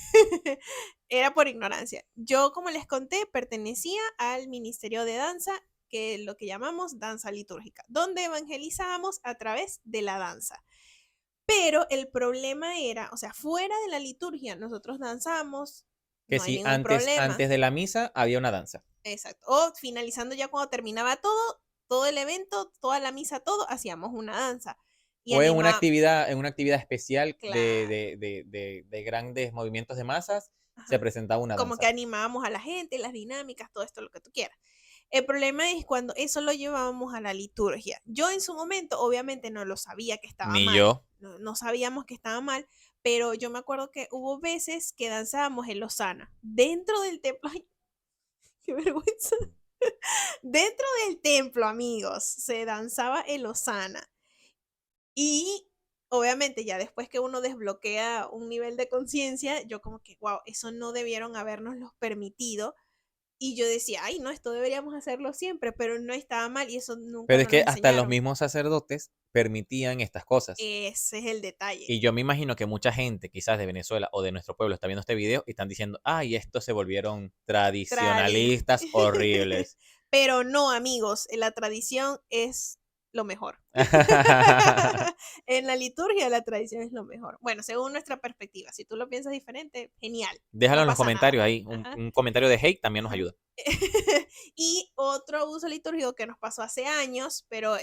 era por ignorancia. Yo, como les conté, pertenecía al Ministerio de Danza, que es lo que llamamos danza litúrgica, donde evangelizábamos a través de la danza. Pero el problema era, o sea, fuera de la liturgia, nosotros danzamos, Que no hay si ningún problema. antes de la misa había una danza. Exacto. O finalizando ya cuando terminaba todo el evento, toda la misa, todo, hacíamos una danza. Y O anima, en una actividad especial claro, de grandes movimientos de masas, se ajá, presentaba una como que danza. animábamos a la gente, las dinámicas, todo esto, lo que tú quieras. El problema es cuando eso lo llevábamos a la liturgia. Yo en su momento, obviamente, no lo sabía que estaba Ni mal, yo. no sabíamos que estaba mal, pero yo me acuerdo que hubo veces que danzábamos en Lozana, dentro del templo. Ay, qué vergüenza. Dentro del templo, amigos, se danzaba en Lozana. Y obviamente ya después que uno desbloquea un nivel de conciencia, yo como que, wow, eso no debieron habernoslo permitido. Y yo decía, ay, no, esto deberíamos hacerlo siempre, pero no estaba mal y eso nunca Pero es nos lo que hasta los enseñaron. mismos sacerdotes permitían estas cosas. Ese es el detalle. Y yo me imagino que mucha gente, quizás de Venezuela o de nuestro pueblo, está viendo este video y están diciendo, ay, estos se volvieron Tradi. tradicionalistas horribles. Pero no, amigos, la tradición es lo mejor. En la liturgia la tradición es lo mejor. Bueno, según nuestra perspectiva. Si tú lo piensas diferente, genial. Déjalo No en los pasa nada. comentarios ahí. Ajá. Un comentario de hate también nos Ajá. ayuda. Y otro abuso litúrgico que nos pasó hace años, pero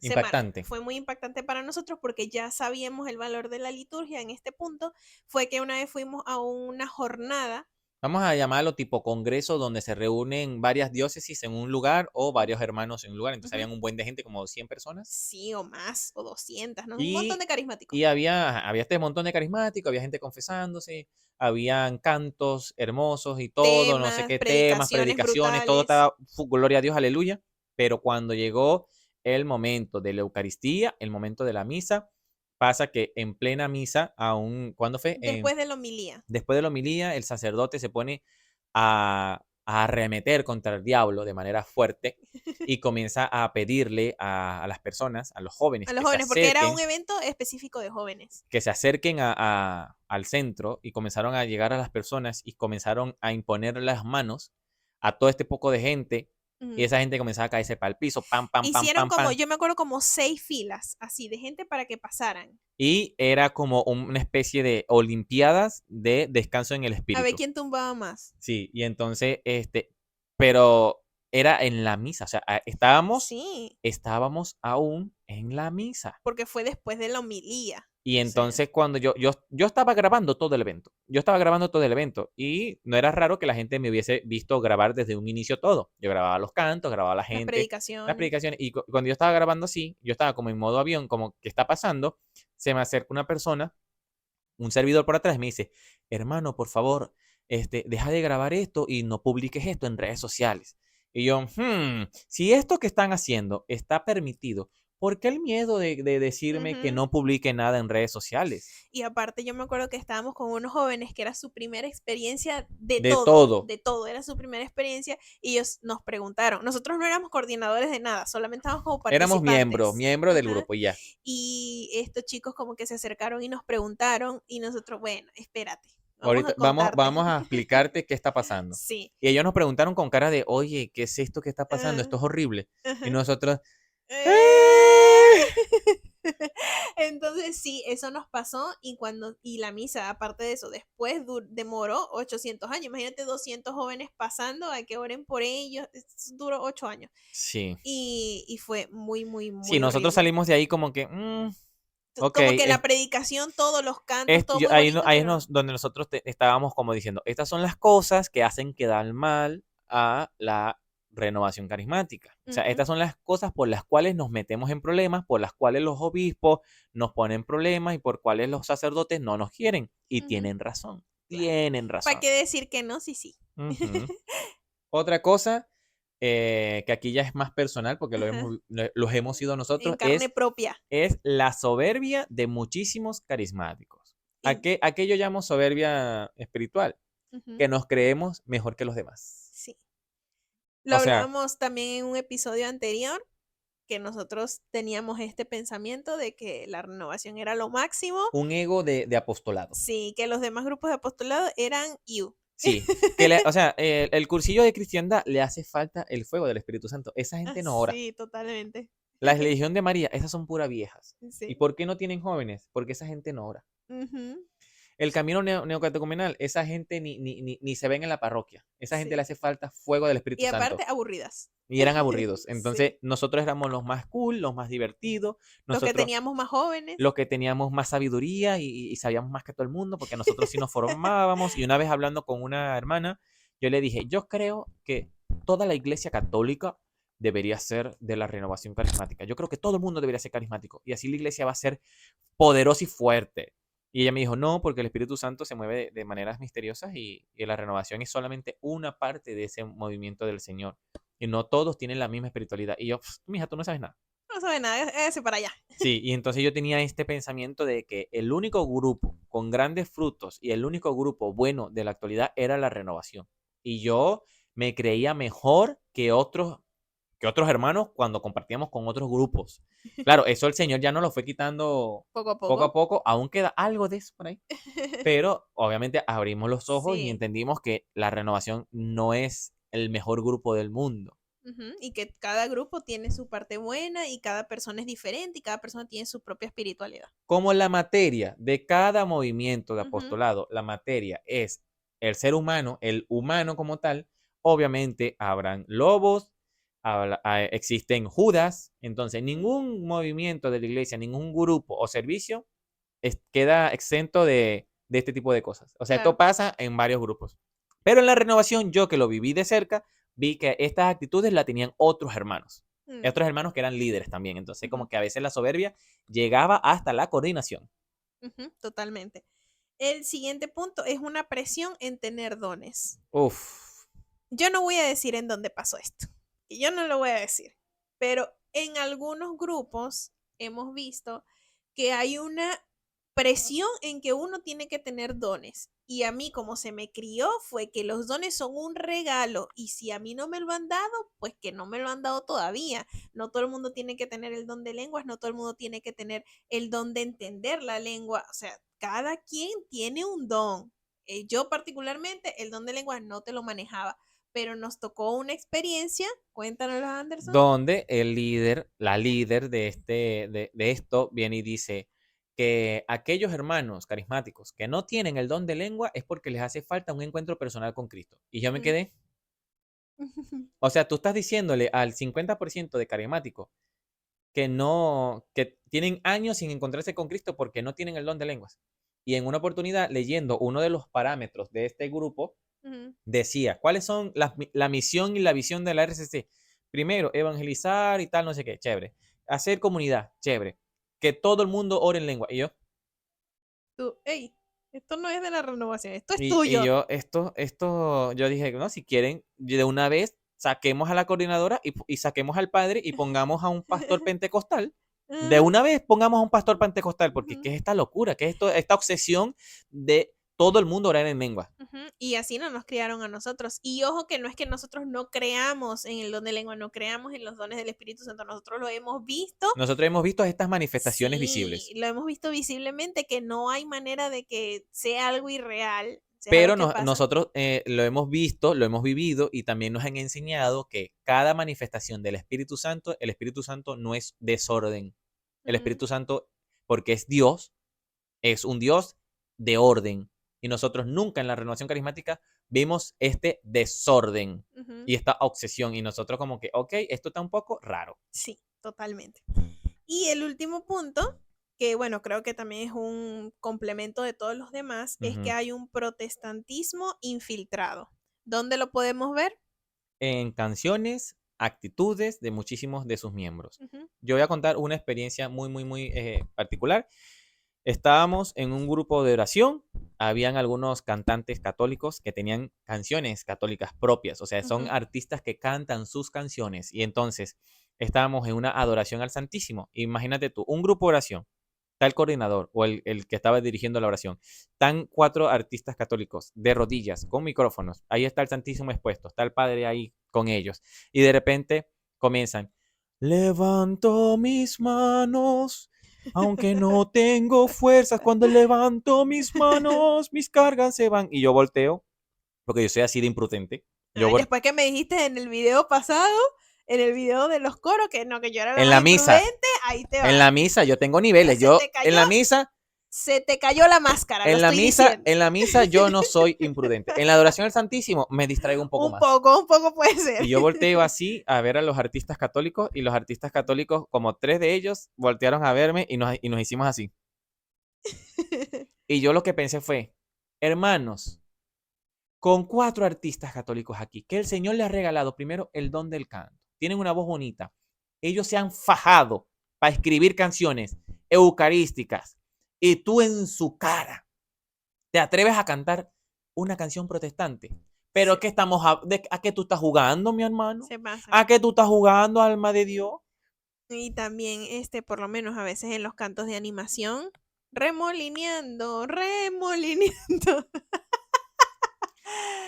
Impactante. fue muy impactante para nosotros porque ya sabíamos el valor de la liturgia en este punto, fue que una vez fuimos a una jornada vamos a llamarlo tipo congreso, donde se reúnen varias diócesis en un lugar o varios hermanos en un lugar. Entonces Ujú. habían un buen de gente, como 100 personas. Sí, o más, o 200, ¿no? Un montón Y, de carismáticos. y había este montón de carismáticos, había gente confesándose, habían cantos hermosos y todo, no sé Temas, qué temas, predicaciones predicaciones, todo brutales. estaba, gloria a Dios, aleluya. Pero cuando llegó el momento de la Eucaristía, el momento de la misa, pasa que en plena misa, aún, ¿cuándo fue? Después de la homilía. Después de la homilía, el sacerdote se pone a arremeter contra el diablo de manera fuerte y comienza a pedirle a las personas, a los jóvenes, A los jóvenes, porque era un evento específico de jóvenes. que se acerquen al centro, y comenzaron a llegar a las personas y comenzaron a imponer las manos a todo este poco de gente, y Ujú. esa gente comenzaba a caerse para el piso, pam, pam, pam, Hicieron pam, como, pam. yo me acuerdo, como 6 filas, así, de gente para que pasaran. Y era como una especie de olimpiadas de descanso en el A ver espíritu. quién tumbaba más. Sí, y entonces, pero era en la misa, o sea, Sí, estábamos aún en la misa. porque fue después de la homilía. Y O sea, entonces cuando yo estaba grabando todo el evento, yo estaba grabando todo el evento, y no era raro que la gente me hubiese visto grabar desde un inicio todo. Yo grababa los cantos, grababa a la las gente, las predicaciones. predicaciones, y cuando yo estaba grabando así, yo estaba como en modo avión, como, ¿qué está pasando? Se me acerca una persona, un servidor por atrás, y me dice, hermano, por favor, deja de grabar esto y no publiques esto en redes sociales. Y yo, si esto que están haciendo está permitido, ¿por qué el miedo de decirme que Ujú. no publique nada en redes sociales? Y aparte yo me acuerdo que estábamos con unos jóvenes que era su primera experiencia De todo. de todo, era su primera experiencia y ellos nos preguntaron, nosotros no éramos coordinadores de nada, solamente estábamos como Éramos miembros, participantes. miembros del Ajá. grupo y ya. Y estos chicos como que se acercaron y nos preguntaron y nosotros, bueno, espérate, vamos a Ahorita contarte. vamos a explicarte qué está pasando. Sí. Y ellos nos preguntaron con cara de, oye, ¿qué es esto que está pasando? Ajá, Esto es horrible. Y ajá. nosotros, ¡Eh! ¡eh! Entonces sí, eso nos pasó y la misa, aparte de eso, después demoró 800 años. Imagínate 200 jóvenes pasando a que oren por ellos. Duró 8 años Sí. y fue muy, muy, Sí, muy nosotros horrible. salimos de ahí como que, ok, Como que la predicación, todos los cantos, todo muy ahí, bonito, ahí es pero donde nosotros estábamos como diciendo, estas son las cosas que hacen quedar mal a la renovación carismática. O sea, ujú, estas son las cosas por las cuales nos metemos en problemas, por las cuales los obispos nos ponen problemas y por cuales los sacerdotes no nos quieren. Y ujú, claro. tienen ¿Para razón. qué decir que no? Sí, sí. Ujú. Otra cosa, que aquí ya es más personal, porque Ajá. los hemos sido En nosotros, carne propia. es la soberbia de muchísimos carismáticos. Y, ¿A qué yo llamo soberbia espiritual? ujú, Que nos creemos mejor que los demás. sí. Lo O sea, hablábamos también en un episodio anterior, que nosotros teníamos este pensamiento de que la renovación era lo máximo. un ego de apostolado. Sí, que los demás grupos de apostolado eran you. Sí, o sea, el cursillo de cristiandad le hace falta el fuego del Espíritu Santo. Esa gente no ora. Sí, totalmente. La religión de María, esas son puras viejas. ¿Y Sí. por qué no tienen jóvenes? Porque esa gente no ora. Ujú, El camino neocatecumenal, esa gente ni se ven en la parroquia. Esa gente le sí. hace falta fuego del Y Espíritu aparte, Santo. aburridas. Y eran aburridos. Entonces, Sí. nosotros éramos los más cool, los más divertidos, Los que nosotros teníamos más jóvenes. los que teníamos más sabiduría y sabíamos más que todo el mundo, porque nosotros sí nos formábamos. Y una vez hablando con una hermana, yo le dije, yo creo que toda la iglesia católica debería ser de la renovación carismática. Yo creo que todo el mundo debería ser carismático. Y así la iglesia va a ser poderosa y fuerte. Y ella me dijo, no, porque el Espíritu Santo se mueve de maneras misteriosas, y la renovación es solamente una parte de ese movimiento del Señor. Y no todos tienen la misma espiritualidad. Y yo, mija, tú no sabes nada. No sabe nada, ese para allá. Sí, y entonces yo tenía este pensamiento de que el único grupo con grandes frutos y el único grupo bueno de la actualidad era la renovación. Y yo me creía mejor que otros hermanos cuando compartíamos con otros grupos. Claro, eso el Señor ya nos lo fue quitando Poco a poco a poco. poco, aún queda algo de eso por ahí, pero obviamente abrimos los ojos y Sí. entendimos que la renovación no es el mejor grupo del mundo. Ujú, y que cada grupo tiene su parte buena y cada persona es diferente y cada persona tiene su propia espiritualidad. Como la materia de cada movimiento de Ujú, apostolado, la materia es el ser humano, el humano como tal, obviamente habrán lobos, existen Judas. Entonces ningún movimiento de la iglesia, ningún grupo o servicio queda exento de este tipo de cosas. O sea, esto claro. pasa en varios grupos. Pero en la renovación, yo que lo viví de cerca, vi que estas actitudes la tenían otros hermanos. Otros hermanos que eran líderes también. Entonces, como que a veces la soberbia llegaba hasta la coordinación. Totalmente. El siguiente punto es una presión en tener dones. Uf. Yo no voy a decir en dónde pasó esto. Y yo no lo voy a decir. Pero en algunos grupos hemos visto que hay una presión en que uno tiene que tener dones. Y a mí, como se me crió, fue que los dones son un regalo. Y si a mí no me lo han dado, pues que no me lo han dado todavía. No todo el mundo tiene que tener el don de lenguas, no todo el mundo tiene que tener el don de entender la lengua. O sea, cada quien tiene un don. Yo particularmente, el don de lenguas no te lo manejaba, pero nos tocó una experiencia, cuéntanos, Anderson. Donde el líder, la líder de esto, viene y dice que aquellos hermanos carismáticos que no tienen el don de lengua es porque les hace falta un encuentro personal con Cristo. Y yo me quedé. O sea, tú estás diciéndole al 50% de carismáticos que tienen años sin encontrarse con Cristo porque no tienen el don de lenguas. Y en una oportunidad, leyendo uno de los parámetros de este grupo, decía, ¿cuáles son la misión y la visión de la RCC? Primero, evangelizar y tal, no sé qué, chévere. Hacer comunidad, chévere. Que todo el mundo ore en lengua. Y yo, hey, esto no es de la renovación, esto es y tuyo. yo, yo dije, no, si quieren, de una vez saquemos a la coordinadora y saquemos al padre y pongamos a un pastor pentecostal. De una vez pongamos a un pastor pentecostal, porque ¿qué es esta locura? ¿Qué es esta obsesión de todo el mundo orar en lengua? Y así no nos criaron a nosotros. Y ojo que no es que nosotros no creamos en el don de lengua, no creamos en los dones del Espíritu Santo, nosotros lo hemos visto. Nosotros hemos visto estas manifestaciones visibles. Lo hemos visto visiblemente, que no hay manera de que sea algo irreal. Pero nosotros lo hemos visto, lo hemos vivido y también nos han enseñado que cada manifestación del Espíritu Santo, el Espíritu Santo no es desorden. El Espíritu Santo, porque es Dios, es un Dios de orden. Y nosotros nunca en la renovación carismática vimos este desorden y esta obsesión. Y nosotros como que, ok, esto está un poco raro. Sí, totalmente. Y el último punto, que bueno, creo que también es un complemento de todos los demás, es que hay un protestantismo infiltrado. ¿Dónde lo podemos ver? En canciones, actitudes de muchísimos de sus miembros. Yo voy a contar una experiencia muy, muy, muy particular. Estábamos en un grupo de oración, habían algunos cantantes católicos que tenían canciones católicas propias, o sea, son artistas que cantan sus canciones y entonces estábamos en una adoración al Santísimo. Imagínate tú, un grupo de oración, está el coordinador o el que estaba dirigiendo la oración, están 4 artistas católicos de rodillas con micrófonos, ahí está el Santísimo expuesto, está el Padre ahí con ellos y de repente comienzan, levanto mis manos. Aunque no tengo fuerzas, cuando levanto mis manos, mis cargas se van. Y yo volteo, porque yo soy así de imprudente. Después que me dijiste en el video pasado, en el video de los coros, que no, que yo era la en más la misa, imprudente, ahí te va. en la misa yo tengo niveles. Yo en la misa se te cayó la máscara. En la misa yo no soy imprudente. En la adoración al Santísimo me distraigo un poco más. Un poco puede ser. Y yo volteo así a ver a los artistas católicos y los artistas católicos, como 3 de ellos, voltearon a verme y nos hicimos así. Y yo lo que pensé fue, hermanos, con 4 artistas católicos aquí, que el Señor les ha regalado primero el don del canto, tienen una voz bonita, ellos se han fajado para escribir canciones eucarísticas y tú en su cara te atreves a cantar una canción protestante. Pero ¿qué estamos a qué tú estás jugando, mi hermano? Se pasa. ¿A qué tú estás jugando, alma de Dios? Y también, por lo menos a veces en los cantos de animación, remolineando.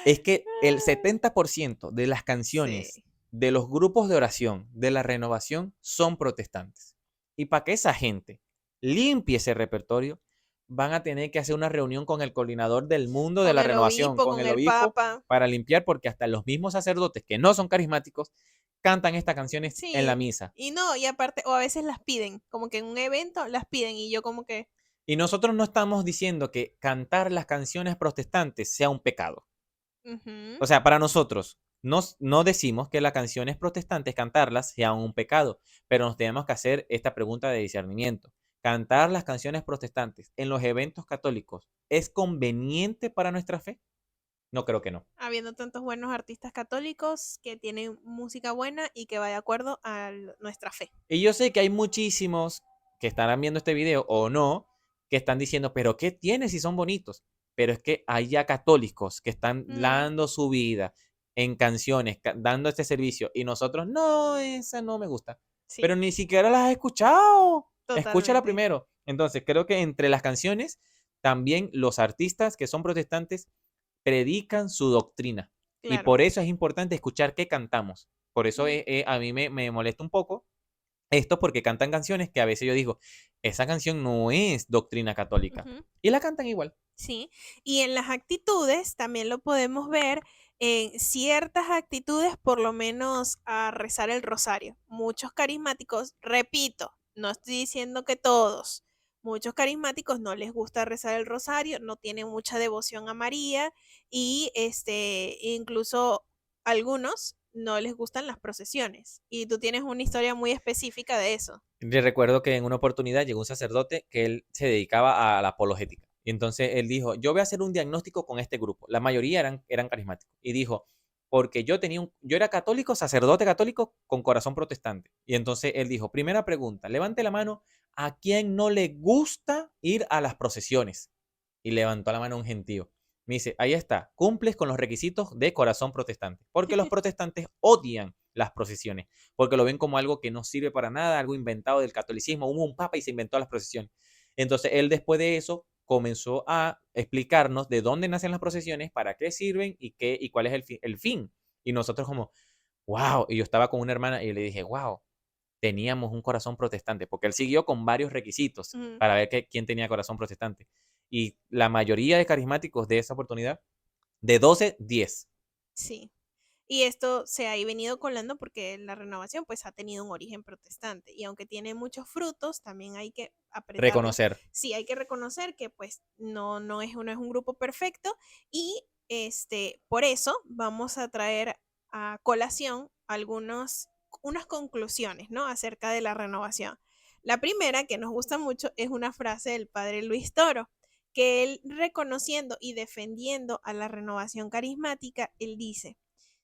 Es que el 70% de las canciones de los grupos de oración de la renovación son protestantes. Y para que esa gente limpie ese repertorio, van a tener que hacer una reunión con el coordinador del mundo de la renovación, con el obispo, para limpiar, porque hasta los mismos sacerdotes que no son carismáticos cantan estas canciones en la misa. Y no, y aparte, o a veces las piden, como que en un evento las piden y yo como que... Y nosotros no estamos diciendo que cantar las canciones protestantes sea un pecado. O sea, para nosotros, no decimos que las canciones protestantes, cantarlas, sea un pecado, pero nos tenemos que hacer esta pregunta de discernimiento. ¿Cantar las canciones protestantes en los eventos católicos es conveniente para nuestra fe? No creo que no. Habiendo tantos buenos artistas católicos que tienen música buena y que va de acuerdo a nuestra fe. Y yo sé que hay muchísimos que estarán viendo este video o no, que están diciendo, pero ¿qué tiene si son bonitos? Pero es que hay ya católicos que están dando su vida en canciones, dando este servicio, y nosotros, no, esa no me gusta. Sí, Pero ni siquiera las has escuchado. Escúchala totalmente. primero. Entonces, creo que entre las canciones, también los artistas que son protestantes predican su doctrina. Y Claro. por eso es importante escuchar qué cantamos. Por eso Ujú, a mí me molesta un poco esto porque cantan canciones que a veces yo digo, esa canción no es doctrina católica. ujú. Y la cantan igual. Sí, y en las actitudes también lo podemos ver en ciertas actitudes, por lo menos a rezar el rosario. Muchos carismáticos, repito, no estoy diciendo que todos, muchos carismáticos no les gusta rezar el rosario, no tienen mucha devoción a María y incluso algunos no les gustan las procesiones. Y tú tienes una historia muy específica de eso. Yo recuerdo que en una oportunidad llegó un sacerdote que él se dedicaba a la apologética. Y entonces él dijo, yo voy a hacer un diagnóstico con este grupo. La mayoría eran carismáticos. Y dijo, porque yo era católico, sacerdote católico con corazón protestante. Y entonces él dijo, primera pregunta, levante la mano a quien no le gusta ir a las procesiones. Y levantó la mano un gentío. Me dice, ahí está, cumples con los requisitos de corazón protestante. Porque los protestantes odian las procesiones, porque lo ven como algo que no sirve para nada, algo inventado del catolicismo. Hubo un papa y se inventó las procesiones. Entonces él después de eso comenzó a explicarnos de dónde nacen las procesiones, para qué sirven y cuál es el fin. Y nosotros como, wow, y yo estaba con una hermana y yo le dije, wow, teníamos un corazón protestante, porque él siguió con varios requisitos Ujú, para ver quién tenía corazón protestante. Y la mayoría de carismáticos de esa oportunidad, de 12, 10. sí. Y esto se ha venido colando porque la renovación pues ha tenido un origen protestante y aunque tiene muchos frutos, también hay que apretarlo. Reconocer. Sí, hay que reconocer que pues no es un grupo perfecto y por eso vamos a traer a colación unas conclusiones, ¿no? Acerca de la renovación. La primera, que nos gusta mucho, es una frase del padre Luis Toro, que él reconociendo y defendiendo a la renovación carismática, él dice,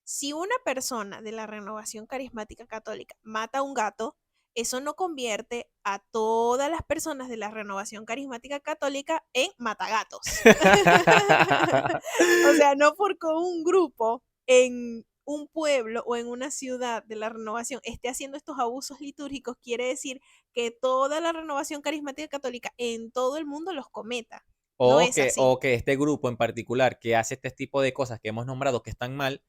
si una persona de la renovación carismática católica mata a un gato, eso no convierte a todas las personas de la renovación carismática católica en matagatos. O sea, no porque un grupo en un pueblo o en una ciudad de la renovación esté haciendo estos abusos litúrgicos, quiere decir que toda la renovación carismática católica en todo el mundo los cometa. No O es que, así. o que este grupo en particular que hace este tipo de cosas que hemos nombrado que están mal,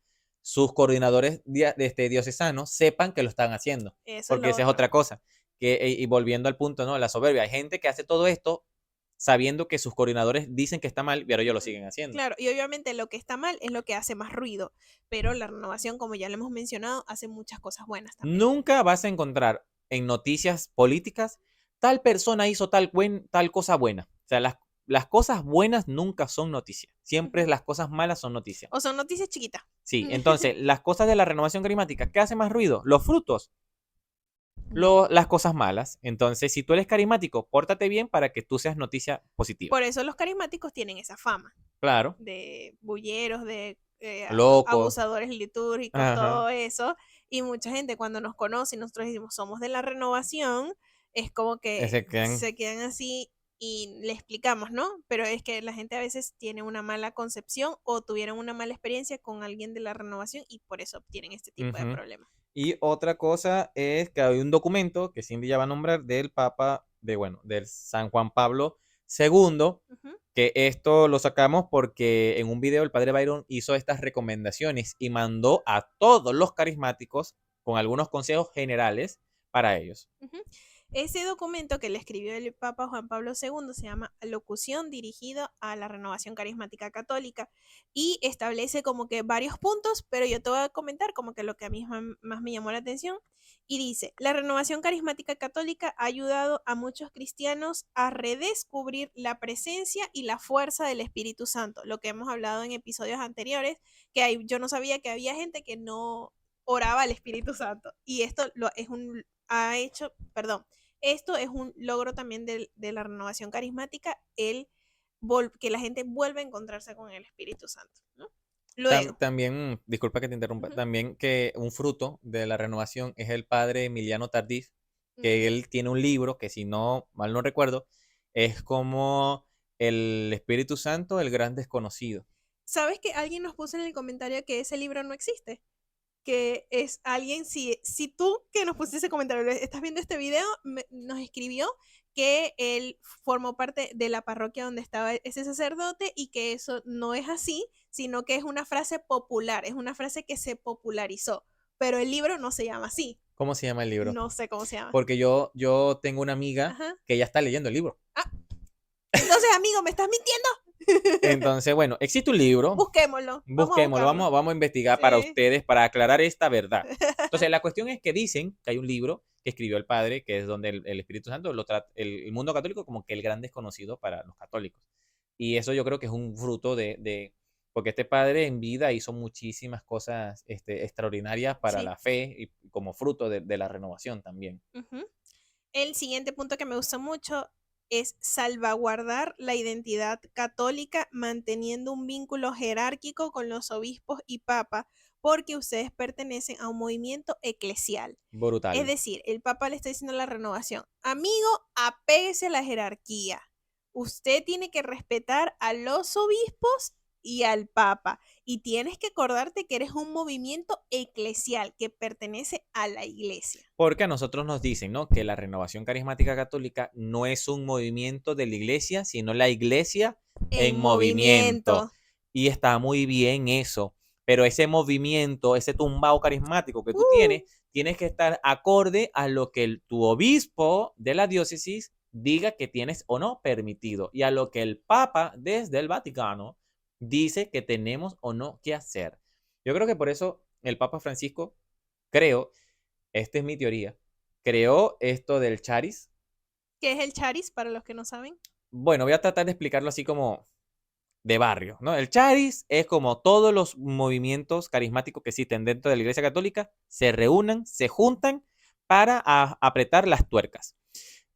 sus coordinadores diocesanos sepan que lo están haciendo. Eso es Porque lo esa es otro. otra cosa. Y volviendo al punto, ¿no? La soberbia. Hay gente que hace todo esto sabiendo que sus coordinadores dicen que está mal, pero ellos lo siguen haciendo. Claro, y obviamente lo que está mal es lo que hace más ruido, pero la renovación, como ya lo hemos mencionado, hace muchas cosas buenas también. Nunca vas a encontrar en noticias políticas tal persona hizo tal cosa buena. O sea, las cosas buenas nunca son noticias. Siempre Ujú. las cosas malas son noticias. O son noticias chiquitas. Sí, entonces, las cosas de la renovación climática, ¿qué hace más ruido? Los frutos, No. las cosas malas. Entonces, si tú eres carismático, pórtate bien para que tú seas noticia positiva. Por eso los carismáticos tienen esa fama Claro, de bulleros, de loco. abusadores litúrgicos, Ajá. todo eso. Y mucha gente cuando nos conoce y nosotros decimos somos de la renovación, es como que Ese que, se quedan así y le explicamos, ¿no? Pero es que la gente a veces tiene una mala concepción o tuvieron una mala experiencia con alguien de la renovación y por eso obtienen este tipo de ujú. problemas. Y otra cosa es que hay un documento que Cindy ya va a nombrar del Papa, del San Juan Pablo II, Ujú. que esto lo sacamos porque en un video el padre Byron hizo estas recomendaciones y mandó a todos los carismáticos con algunos consejos generales para ellos. Ujú. Ese documento que le escribió el Papa Juan Pablo II se llama Locución dirigido a la renovación carismática católica y establece como que varios puntos, pero yo te voy a comentar como que lo que a mí más me llamó la atención y dice, la renovación carismática católica ha ayudado a muchos cristianos a redescubrir la presencia y la fuerza del Espíritu Santo, lo que hemos hablado en episodios anteriores, yo no sabía que había gente que no oraba al Espíritu Santo y esto es un ha hecho, perdón, esto es un logro también de la renovación carismática, que la gente vuelve a encontrarse con el Espíritu Santo, ¿no? Luego. También, disculpa que te interrumpa, Ujú, también que un fruto de la renovación es el padre Emiliano Tardif, ujú. que él tiene un libro que, si no mal no recuerdo, es como el Espíritu Santo, el gran desconocido. ¿Sabes que alguien nos puso en el comentario que ese libro no existe? Que es alguien, si tú que nos pusiste ese comentario, estás viendo este video, nos escribió que él formó parte de la parroquia donde estaba ese sacerdote y que eso no es así, sino que es una frase popular, es una frase que se popularizó, pero el libro no se llama así, ¿Cómo se llama el libro? no sé cómo se llama. Porque yo tengo una amiga Ajá. que ya está leyendo el libro. Ah, entonces, amigo, ¿me estás mintiendo? Entonces, bueno, existe un libro, Busquémoslo, vamos a busquémoslo, buscarlo. vamos a investigar para Sí. ustedes, para aclarar esta verdad. Entonces, la cuestión es que dicen que hay un libro que escribió el padre, que es donde el Espíritu Santo lo trata, el mundo católico como que el gran desconocido para los católicos. Y eso yo creo que es un fruto porque este padre en vida hizo muchísimas cosas extraordinarias para Sí. la fe y como fruto de la renovación también. Ujú. El siguiente punto que me gusta mucho es salvaguardar la identidad católica manteniendo un vínculo jerárquico con los obispos y papa porque ustedes pertenecen a un movimiento eclesial. Es Brutal. decir, el papa le está diciendo a la renovación, amigo, apéguese a la jerarquía. Usted tiene que respetar a los obispos y al papa. Y tienes que acordarte que eres un movimiento eclesial que pertenece a la iglesia. Porque a nosotros nos dicen, ¿no? Que la renovación carismática católica no es un movimiento de la iglesia, sino la iglesia En en movimiento. movimiento. Y está muy bien eso. Pero ese movimiento, ese tumbao carismático que tú Uh, tienes que estar acorde a lo que tu obispo de la diócesis diga que tienes o no permitido. Y a lo que el Papa desde el Vaticano dice que tenemos o no que hacer. Yo creo que por eso el Papa Francisco, creo, esta es mi teoría, creó esto del charis. ¿Qué es el charis para los que no saben? Bueno, voy a tratar de explicarlo así como de barrio, ¿no? El charis es como todos los movimientos carismáticos que existen dentro de la Iglesia Católica se reúnan, se juntan para apretar las tuercas.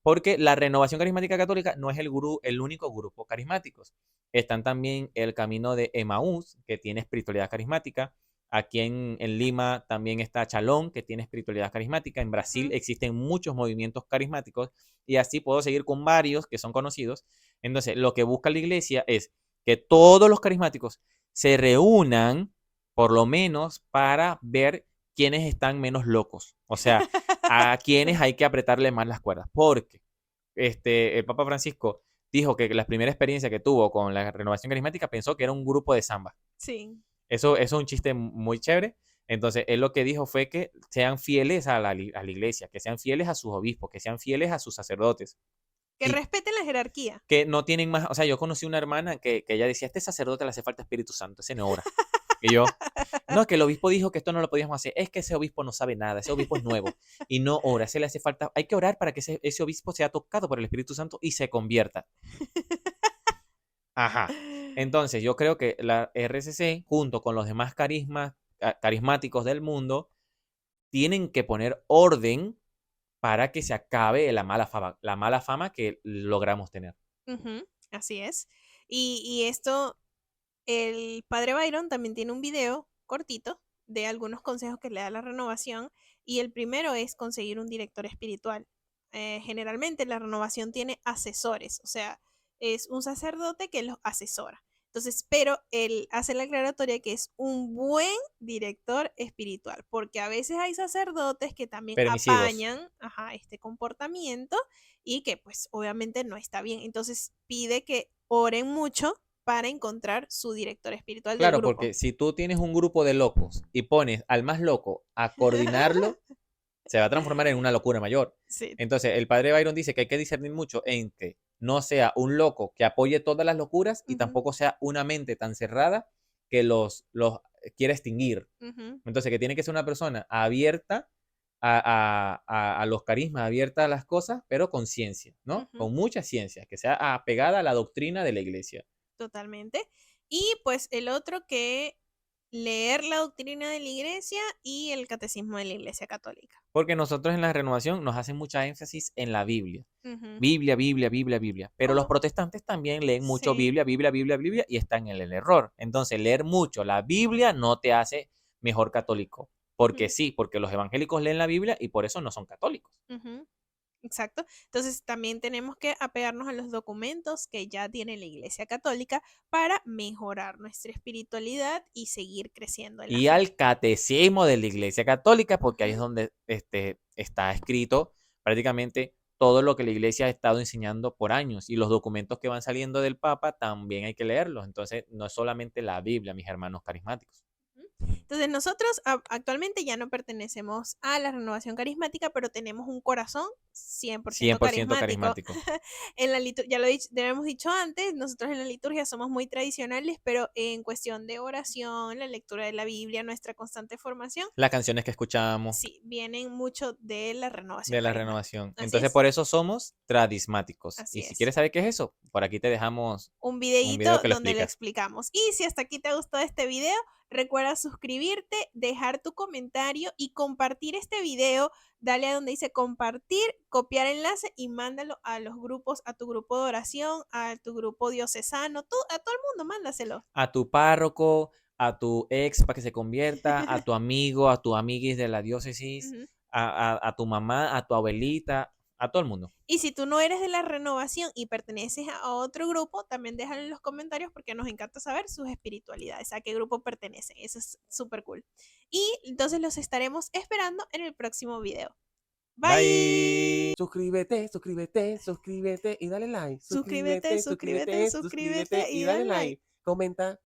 Porque la Renovación Carismática Católica no es el único grupo carismático. Están también el Camino de Emaús, que tiene espiritualidad carismática. Aquí en Lima también está Chalón, que tiene espiritualidad carismática. En Brasil Ujú. existen muchos movimientos carismáticos y así puedo seguir con varios que son conocidos. Entonces, lo que busca la iglesia es que todos los carismáticos se reúnan, por lo menos, para ver quiénes están menos locos. O sea, a quienes hay que apretarle más las cuerdas. Porque el Papa Francisco dijo que la primera experiencia que tuvo con la renovación carismática pensó que era un grupo de samba. Sí. Eso es un chiste muy chévere. Entonces, él lo que dijo fue que sean fieles a la iglesia, que sean fieles a sus obispos, que sean fieles a sus sacerdotes. Que Y respeten la jerarquía. que no tienen más, o sea, yo conocí una hermana que ella decía, este sacerdote le hace falta Espíritu Santo, ese no ora. Y yo, no, que el obispo dijo que esto no lo podíamos hacer, es que ese obispo no sabe nada, ese obispo es nuevo y no ora, se le hace falta, hay que orar para que ese obispo sea tocado por el Espíritu Santo y se convierta. Ajá. Entonces, yo creo que la RCC, junto con los demás carismáticos del mundo, tienen que poner orden para que se acabe la mala fama que logramos tener. Ujú, así es. Y esto, el padre Byron también tiene un video cortito de algunos consejos que le da la renovación y el primero es conseguir un director espiritual. Generalmente la renovación tiene asesores, o sea, es un sacerdote que los asesora. Entonces, pero él hace la aclaratoria que es un buen director espiritual, porque a veces hay sacerdotes que también Permisivos. apañan, ajá, este comportamiento y que pues obviamente no está bien. Entonces pide que oren mucho para encontrar su director espiritual del Claro, grupo. porque si tú tienes un grupo de locos y pones al más loco a coordinarlo, se va a transformar en una locura mayor. Sí. Entonces, el padre Byron dice que hay que discernir mucho en que no sea un loco que apoye todas las locuras y Ujú, tampoco sea una mente tan cerrada que los quiera extinguir. ujú, Entonces, que tiene que ser una persona abierta a los carismas, abierta a las cosas, pero con ciencia, ¿no? ujú, Con mucha ciencia, que sea apegada a la doctrina de la iglesia. totalmente. Y pues el otro que leer la doctrina de la iglesia y el catecismo de la iglesia católica. Porque nosotros en la renovación nos hacen mucha énfasis en la Biblia. Ujú. Biblia, Biblia, Biblia, Biblia. Pero los Oh, protestantes también leen mucho sí. Biblia, Biblia, Biblia, Biblia y están en el error. Entonces, leer mucho la Biblia no te hace mejor católico. Porque Ujú, sí, porque los evangélicos leen la Biblia y por eso no son católicos. ujú. Exacto. Entonces también tenemos que apegarnos a los documentos que ya tiene la Iglesia Católica para mejorar nuestra espiritualidad y seguir creciendo en la Y fe. al catecismo de la Iglesia Católica, porque ahí es Ujú. donde está escrito prácticamente todo lo que la Iglesia ha estado enseñando por años. Y los documentos que van saliendo del Papa también hay que leerlos. Entonces, no es solamente la Biblia, mis hermanos carismáticos. Entonces nosotros actualmente ya no pertenecemos a la renovación carismática, pero tenemos un corazón 100% 100% carismático. carismático. En la ya lo hemos dicho antes, nosotros en la liturgia somos muy tradicionales, pero en cuestión de oración, la lectura de la Biblia, nuestra constante formación, Las canciones que escuchamos sí, vienen mucho de la renovación de la carismática. renovación. Así Entonces, es, por eso somos tradismáticos. así Y si es. quieres saber qué es eso, por aquí te dejamos Un un video videíto que lo donde lo explica. explicamos. Y si hasta aquí te gustó este video, recuerda suscribirte, dejar tu comentario y compartir este video. Dale a donde dice compartir, copiar enlace y mándalo a los grupos, a tu grupo de oración, a tu grupo diocesano, a todo el mundo, mándaselo. A tu párroco, a tu ex para que se convierta, a tu amigo, a tu amiguis de la diócesis, Ujú. a tu mamá, a tu abuelita, a todo el mundo. Y si tú no eres de la renovación y perteneces a otro grupo, también déjalo en los comentarios porque nos encanta saber sus espiritualidades, a qué grupo pertenecen. Eso es súper cool. Y entonces los estaremos esperando en el próximo video. Bye. Bye. Suscríbete, suscríbete, suscríbete y dale like. Suscríbete, Suscríbete, suscríbete, suscríbete, suscríbete suscríbete y y dale dale like. like. Comenta.